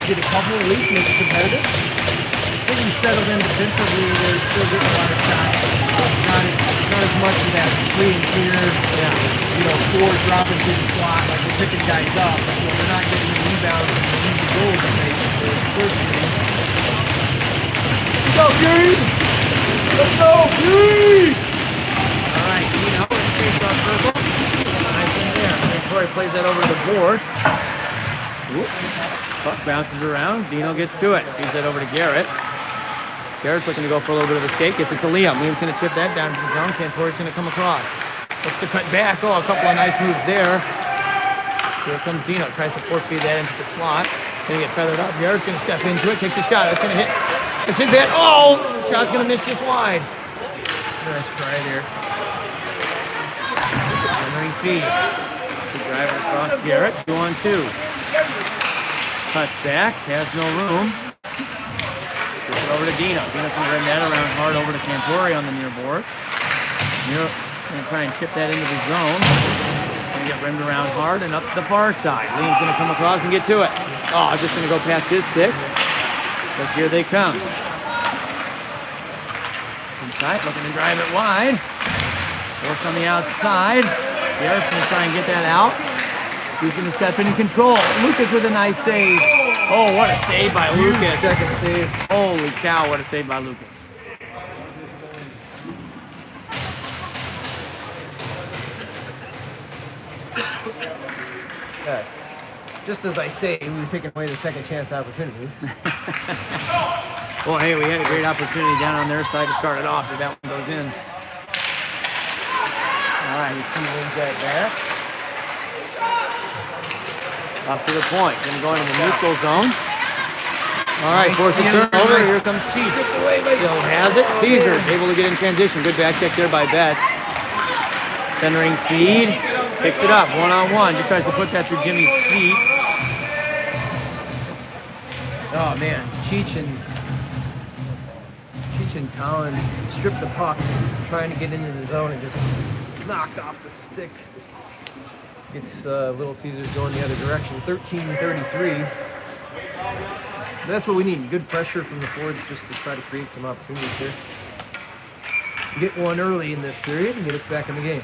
Get a couple at least, make it competitive. I think we settled in defensively. They're still getting a lot of shots. Not as much of that free and clear. Yeah. You know, forward dropping to the slot, like we're picking guys up. But, you know, they're not getting the rebounds and the easy goals that they first did. Let's go, Fury! Let's go, Fury! All right, Dino in the face-off circle. Nice in there. Troy plays that over to the boards. Whoop. Puck bounces around. Dino gets to it. Feeds that over to Garrett. Garrett's looking to go for a little bit of escape. Gets it to Liam. Liam's going to chip that down to the zone. Cantori's going to come across. Looks to cut back. Oh, a couple of nice moves there. Here comes Dino. Tries to force feed that into the slot. Going to get feathered up. Garrett's going to step into it. Takes a shot. That's going to hit. It's hit bad. Oh! The shot's going to miss just wide. Nice try there. Hammering feed. Good drive across Garrett. 2-on-2. Cuts back. Has no room. Gets it over to Dino. Dino's going to bring that around hard over to Cantori on the near board. Near going to try and chip that into the zone. Going to get rimmed around hard and up to the far side. Liam's going to come across and get to it. Oh, just going to go past his stick. Because here they come. Inside, looking to drive it wide. Works on the outside. Garrett's going to try and get that out. He's going to step in and control. Lucas with a nice save. Oh, what a save by Lucas. Second save. Holy cow, what a save by Lucas. Yes. Just as I say, we were taking away the second chance opportunities. Well, hey, we had a great opportunity down on their side to start it off, if that one goes in. All right, He wins that back. up to the point. Going to go into the neutral zone. All right, force a turnover. Here comes Cheech. Still has it. Caesar able to get in transition. Good back check there by Betts. Centering feed. Picks it up. 1-on-1. Just tries to put that through Jimmy's feet. Oh man, Cheech and Colin stripped the puck, trying to get into the zone and just knocked off the stick. Gets Little Caesars going the other direction. 13-33. That's what we need. Good pressure from the forwards just to try to create some opportunities here. Get one early in this period and get us back in the game.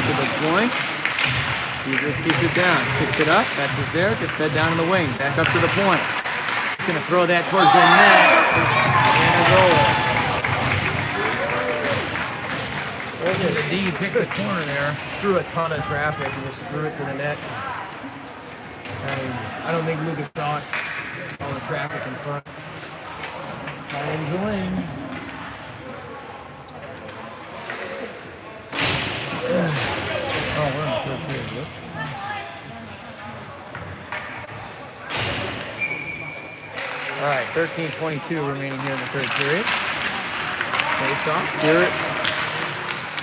To the point. Caesars keeps it down. Picks it up. That's it there. Gets fed down in the wing. Back up to the point. He's going to throw that towards the net. And a goal. The D picks the corner there, threw a ton of traffic and just threw it to the net. I don't think Lucas saw it. All the traffic in front. Collins the lane. Oh, we're in the third period. Whoops. All right, 13:22 remaining here in the third period. Face off. Steer it.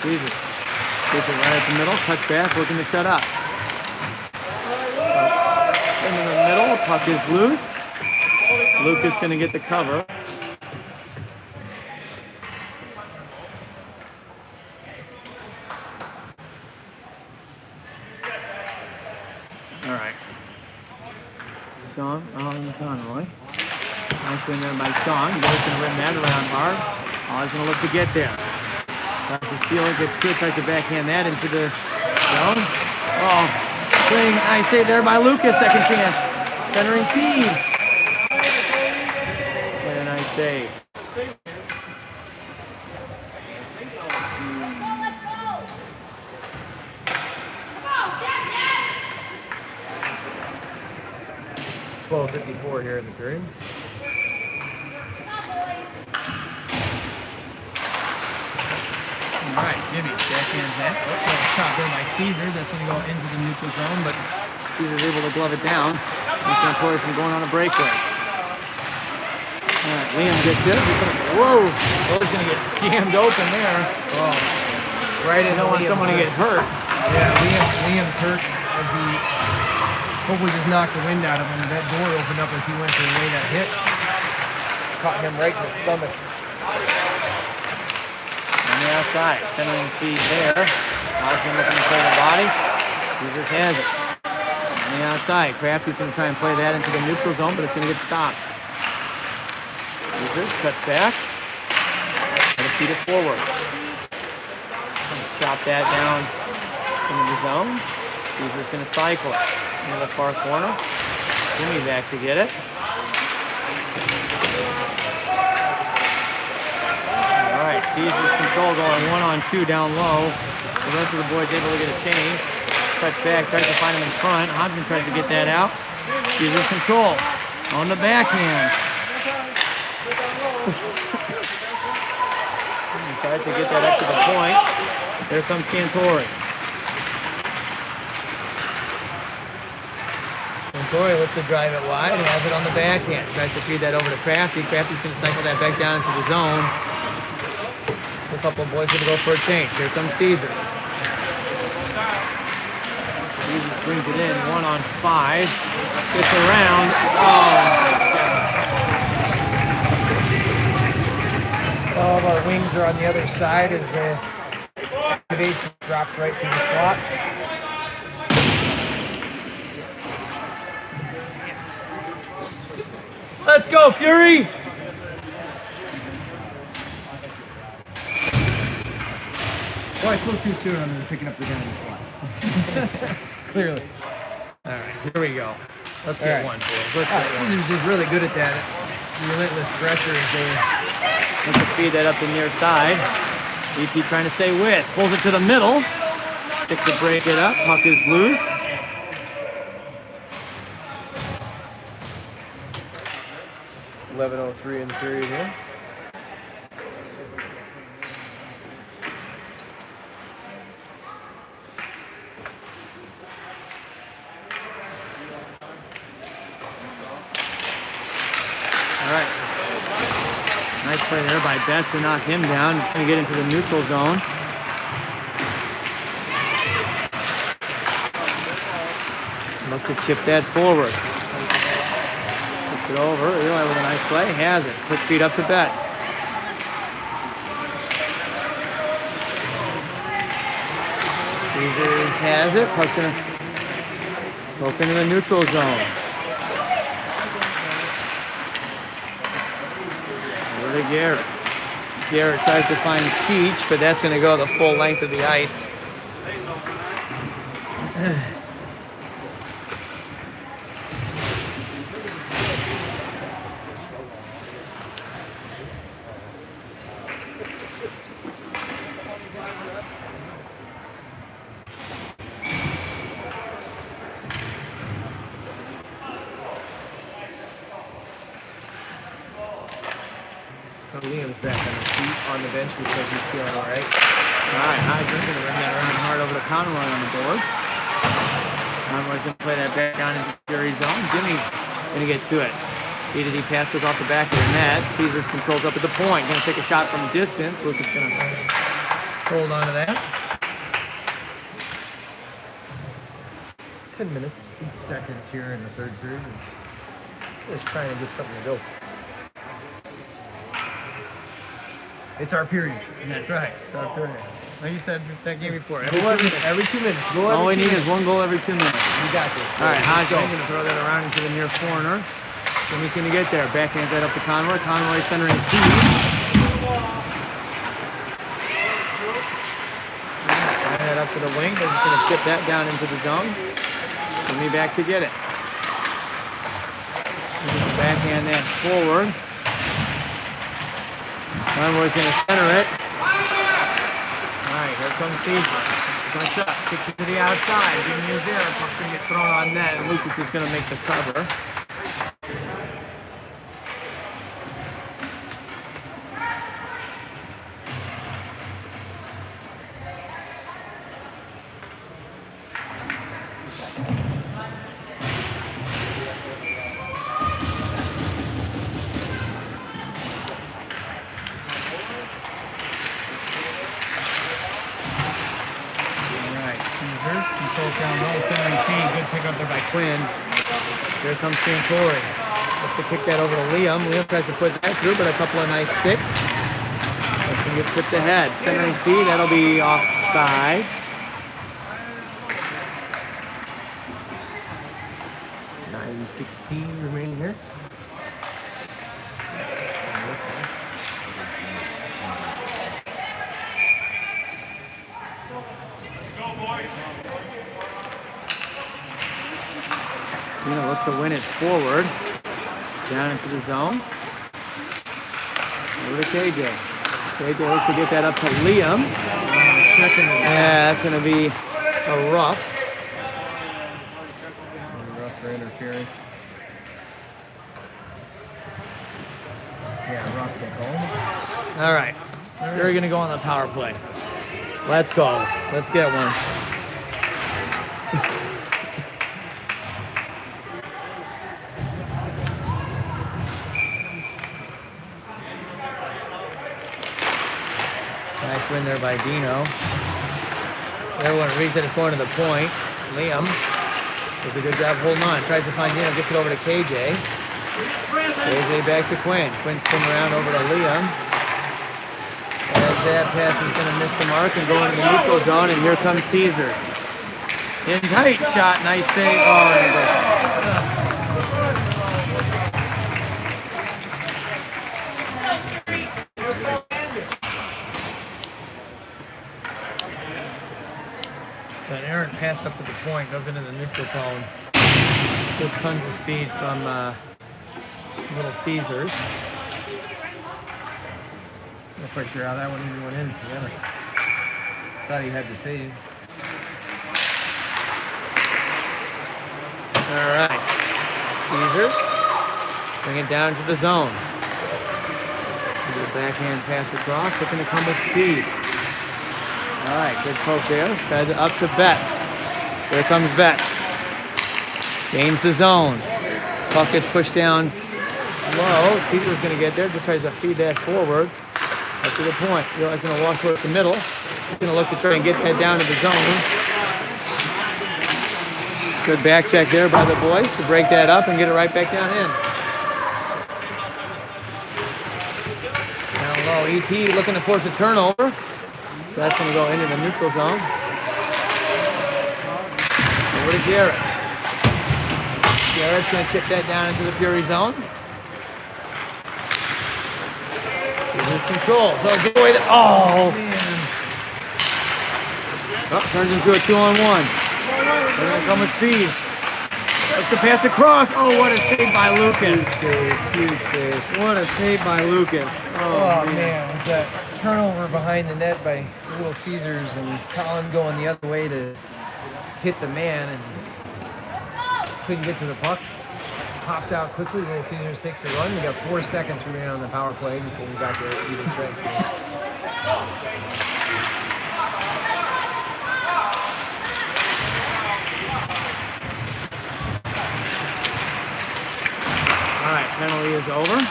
Jesus. Keep it right at the middle. Touch back. Looking to set up. Into the middle. Puck is loose. Lucas going to get the cover. Sean Conroy. Nice win there by Sean. He's always going to rim that around hard. Always going to look to get there. Tries to seal it, gets to it, tries to backhand that into the zone. Oh, swing. Nice save there by Lucas. Second chance. Centering feed. Very nice save. 12:54 here in the period. All right, Jimmy, backhands that. Shot there by Caesar. That's going to go into the neutral zone, but Caesar's able to glove it down. And Torres from going on a breakaway. All right, Liam gets it. Whoa! Torres going to get jammed open there. Oh, right in. You don't want someone to get hurt. Yeah, Liam's hurt as he hopefully just knocked the wind out of him. That door opened up as he went to lay that hit. Caught him right in the stomach. On the outside, centering feed there. Osmond looking to play the body. Caesars has it. On the outside, Crafty's going to try and play that into the neutral zone, but it's going to get stopped. Caesars cuts back. Going to feed it forward. Chop that down into the zone. Caesar's going to cycle it into the far corner. Jimmy back to get it. All right, Caesar's control going 1-on-2 down low. The rest of the boys able to get a change. Cuts back, tries to find him in front. Hodgman tries to get that out. Caesar's control on the backhand. He tries to get that up to the point. There comes Cantori. Cantori looks to drive it wide and has it on the backhand. Tries to feed that over to Crafty. Crafty's going to cycle that back down into the zone. A couple of boys going to go for a change. Here comes Caesar. Caesar brings it in 1-on-5. Gets around. All of our wings are on the other side as the activation drops right through the slot. Let's go, Fury! Well, I spoke too soon. I'm picking up the gun in the slot. Clearly. All right, here we go. Let's get one, boys. Let's get one. Caesar's just really good at that. Relentless pressure as they Let's just feed that up the near side. EP trying to stay with. Pulls it to the middle. Stick to break it up. Puck is loose. .11:03 in the period here. All right. Nice play there by Betts to knock him down. He's going to get into the neutral zone. Look to chip that forward. Puts it over. Eli with a nice play. Has it. Quick feed up to Betts. Caesars has it. Puck's going to poke into the neutral zone. Over to Garrett. Garrett tries to find Cheech, but that's going to go the full length of the ice. Liam's back on his feet on the bench because he's feeling all right. All right, Heisman's going to bring that around hard over to Conroy on the boards. Conroy's going to play that back down into Fury's zone. Jimmy's going to get to it. D pass goes off the back of the net. Caesars controls up at the point. Going to take a shot from distance. Lucas going to Hold on to that. 10 minutes, 8 seconds here in the third period. Just trying to get something to go. It's our period. That's right. It's our period. Like you said that game before. Every 2 minutes. Every 2 minutes. Go All we every need 2 is minutes. one goal every 2 minutes. You got this. All right, Hajo going to throw that around into the near corner. Jimmy's going to get there. Backhands that up to Conroy. Conroy centering feed. Fire that up to the wing. They're just going to chip that down into the zone. Jimmy back to get it. Just backhand that forward. Conroy's going to center it. All right, here comes Caesar. Push up, kicks it to the outside. Jimmy is there. Puck's going to get thrown on net, and Lucas is going to make the cover. Control down low, centering feed. Good pick up there by Quinn. Here comes Santori. Looks to kick that over to Liam. Liam tries to put that through, but a couple of nice sticks. Looks to get tipped ahead. Centering feed, that'll be offsides. .9:16 remaining here. Looks to win it forward. Down into the zone. Over to KJ. KJ looks to get that up to Liam. Yeah, that's going to be a rough. Rough for interference. Yeah, rough for home. All right. We're going to go on the power play. Let's go. Let's get one. Nice win there by Dino. Everyone reads that it's going to the point. Liam does a good job holding on. Tries to find Dino. Gets it over to KJ. KJ back to Quinn. Quinn spin around over to Liam. As that pass is going to miss the mark and go into the neutral zone. And here comes Caesars. In tight shot. Nice save. Oh, and a goal. So an errant pass up to the point, goes into the neutral zone. Just tons of speed from Little Caesars. Not quite sure how that one even went in, to be honest. Thought he had to save. All right. Caesars bring it down to the zone. Do a backhand pass across, looking to come with speed. All right, good poke there. Fed up to Betts. Here comes Betts. Gains the zone. Puck gets pushed down low. Caesar's going to get there. Just tries to feed that forward. Up to the point. He's going to walk towards the middle. He's going to look to try and get that down to the zone. Good back check there by the boys to break that up and get it right back down in. Down low. ET looking to force a turnover. So that's going to go into the neutral zone. Over to Garrett. Garrett's going to chip that down into the Fury zone. Loses control. So get away the. Oh, man. Oh, turns into a 2-on-1. They're going to come with speed. That's the pass across. Oh, what a save by Lucas. Huge save. What a save by Lucas. Oh, man. It was that turnover behind the net by Little Caesars and Colin going the other way to hit the man and couldn't get to the puck. Popped out quickly. Little Caesars takes a run. We got 4 seconds remaining on the power play before we got to even strength. All right, penalty is over.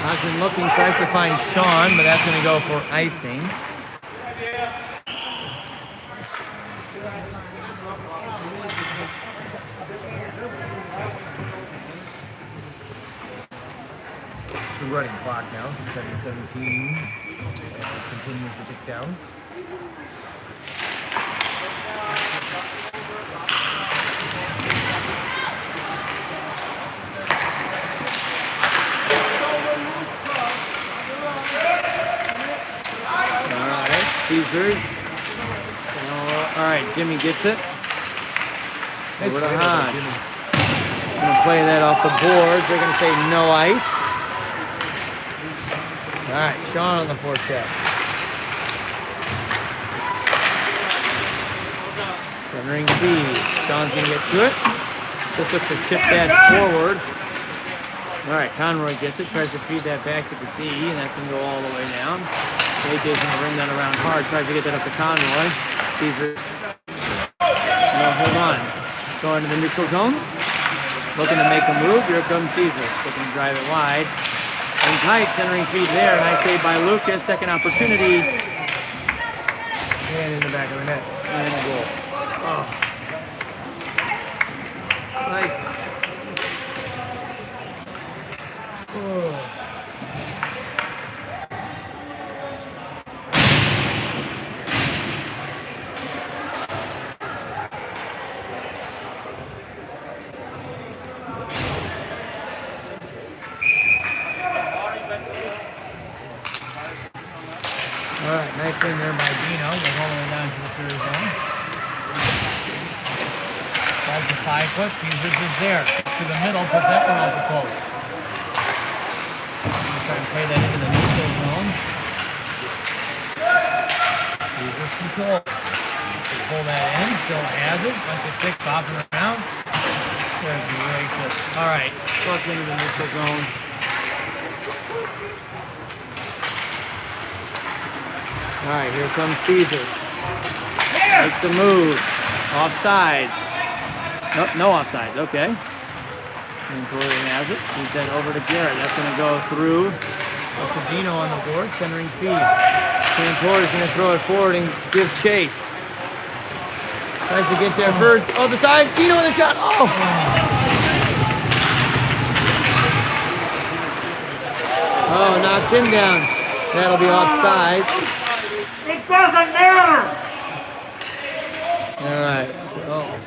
Osmond looking, tries to find Sean, but that's going to go for icing. We're running clock now, so 7:17. Continues to tick down. Alright, Caesars. Alright, Jimmy gets it. Over to Hodge. Gonna play that off the boards. They're gonna say no ice. Alright, Sean on the forecheck. Centering feed. Sean's gonna get to it. This looks to chip that forward. Alright, Conroy gets it, tries to feed that back to the D, and that's gonna go all the way down. AJ's gonna bring that around hard, tries to get that up to Conroy. Caesar. No, hold on. Going to the neutral zone. Looking to make a move. Here comes Caesar. Looking to drive it wide. And tight, centering feed there. Nice save by Lucas. Second opportunity. And in the back of the net. And a goal. Oh. Like. Oh. All right, nice win there by Dino. Goes all the way down to the third zone. Tries the side foot. Caesars is there. To the middle, puts that one off the post. Try to play that into the neutral zone. Caesars control. Pull that in. Still has it. Bunch of sticks bopping around. There's the right foot. All right, fuck into the neutral zone. All right, here comes Caesars. Makes the move. Offsides. Nope, no offsides. Okay. And Corey has it. He's then over to Garrett. That's going to go through. Up to Dino on the board. Centering feed. Cantor's going to throw it forward and give chase. Tries to get there first. Oh, the side. Dino with a shot. Oh! Oh, knocks him down. That'll be offside. It doesn't matter. All right. So.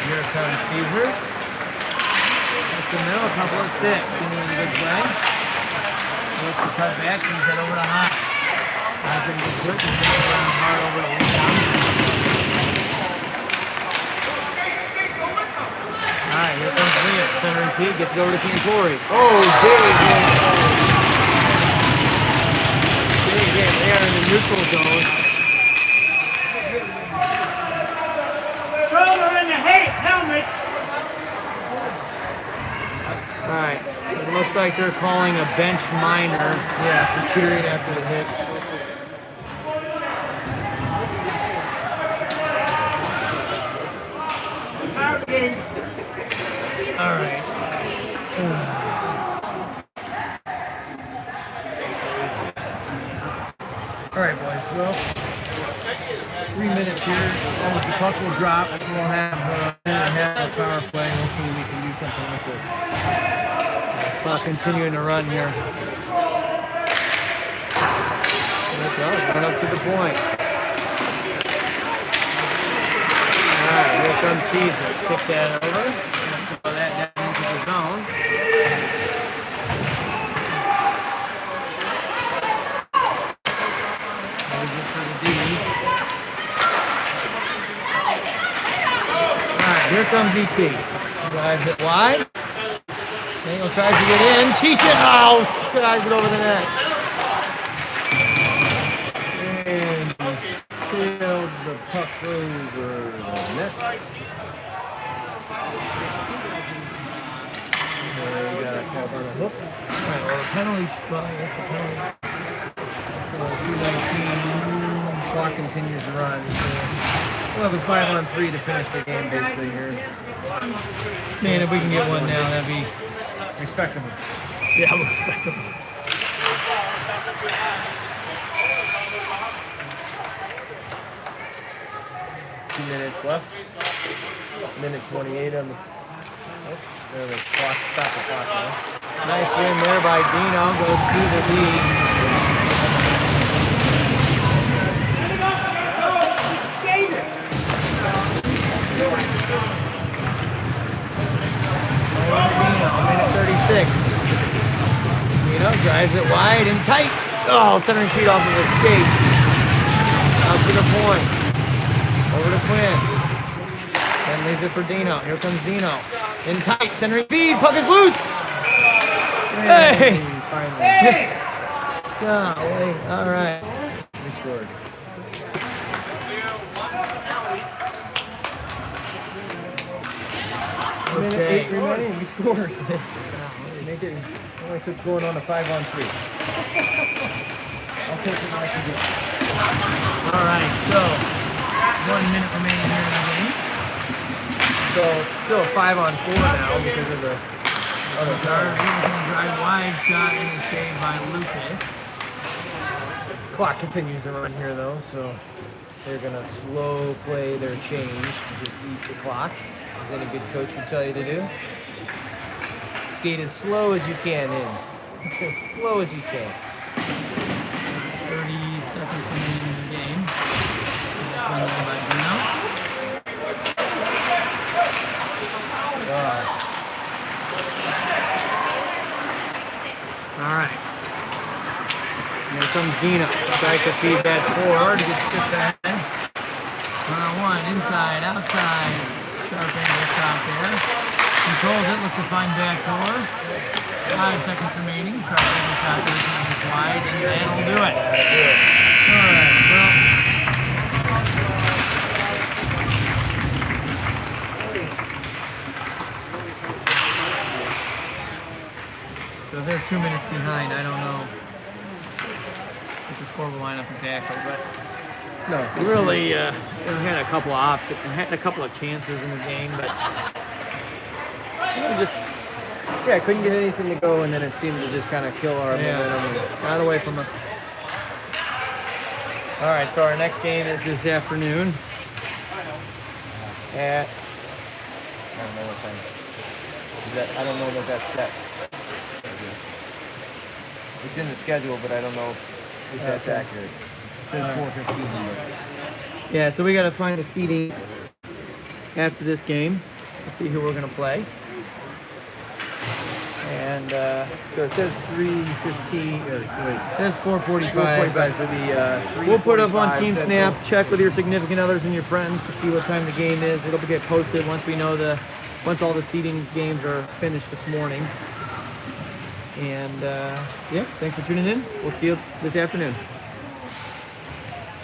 Here comes Caesars. That's the middle, a couple of sticks. Give me a good play. Looks to cut back, he's head over to Hodge. Hodge going to get quick, he's going to run hard over to Leon. Alright, here comes Leon. Centering feed, gets it over to Cantori. Oh, big hit. Big hit there in the neutral zone. Alright, it looks like they're calling a bench minor. Yeah, for cheering after the hit. Alright. Alright, boys, well, 3 minutes here. Almost the puck will drop. We'll have a minute and a half of power play. Hopefully we can do something with this. Clock continuing to run here. That's right, run up to the point. Alright, here comes Caesar. Stick that over. Throw that down into the zone. For the D. Alright, here comes ET. Drives it wide. Daniel tries to get in. Cheech-it. Oh, slides it over the net. And sailed the puck over the net. We got a call on the hook. Alright, well, the penalty spot. That's the penalty. 2:19. Clock continues to run. So We'll have a 5-on-3 to finish the game basically here. Man, if we can get one now, that'd be Respectable. yeah, respectable. Two minutes left. Minute 28 on the. Oh, there the clock. Stop the clock now. Nice win there by Dino. Goes to the lead. Dino, minute 36. Dino drives it wide and tight. Oh, centering feet off of his skate. Out to the point. Over to Quinn. Then leaves it for Dino. Here comes Dino. In tight, centering feed. Puck is loose. Hey! Finally. Golly. All right. We scored. Minute Okay. 8 remaining. We scored. Make it. Only took going on a 5-on-3. I'll take it like you All right. So, 1 minute remaining here in the game. So still a 5-on-4 now because of the other Darn, card. drive wide shot and saved by Lucas. Clock continues to run here though, so they're gonna slow play their change to just eat the clock, as any good coach would tell you to do. Skate as slow as you can in. As slow as you can. 30 seconds remaining in the game. That's by Dino. All right. Here comes Dino. Tries to feed that forward. Gets tipped ahead. 1-on-1, inside, outside. Sharp angle shot there. Controls it, looks to find back door. 5 seconds remaining. Sharp angle shot there, comes wide, and that'll do it. All right, well. So they're 2 minutes behind. I don't know if the score will line up exactly, but No. really, had a couple of options, had a couple of chances in the game, but just Yeah, couldn't get anything to go, and then it seemed to just kind of kill our momentum. got away from us. All right, so our next game is this afternoon at I don't know what time. Is that, I don't know that that's set. It's in the schedule, but I don't know if that's accurate. It says 4:15. yeah. So we got to find the seedings after this game to see who we're gonna play. And So it says 3:15, or wait, it says 4:45. 4:45 for the We'll put up on 3:45 Team Central. Snap. Check with your significant others and your friends to see what time the game is. It'll get posted once we know once all the seeding games are finished this morning. And yeah, thanks for tuning in. We'll see you this afternoon.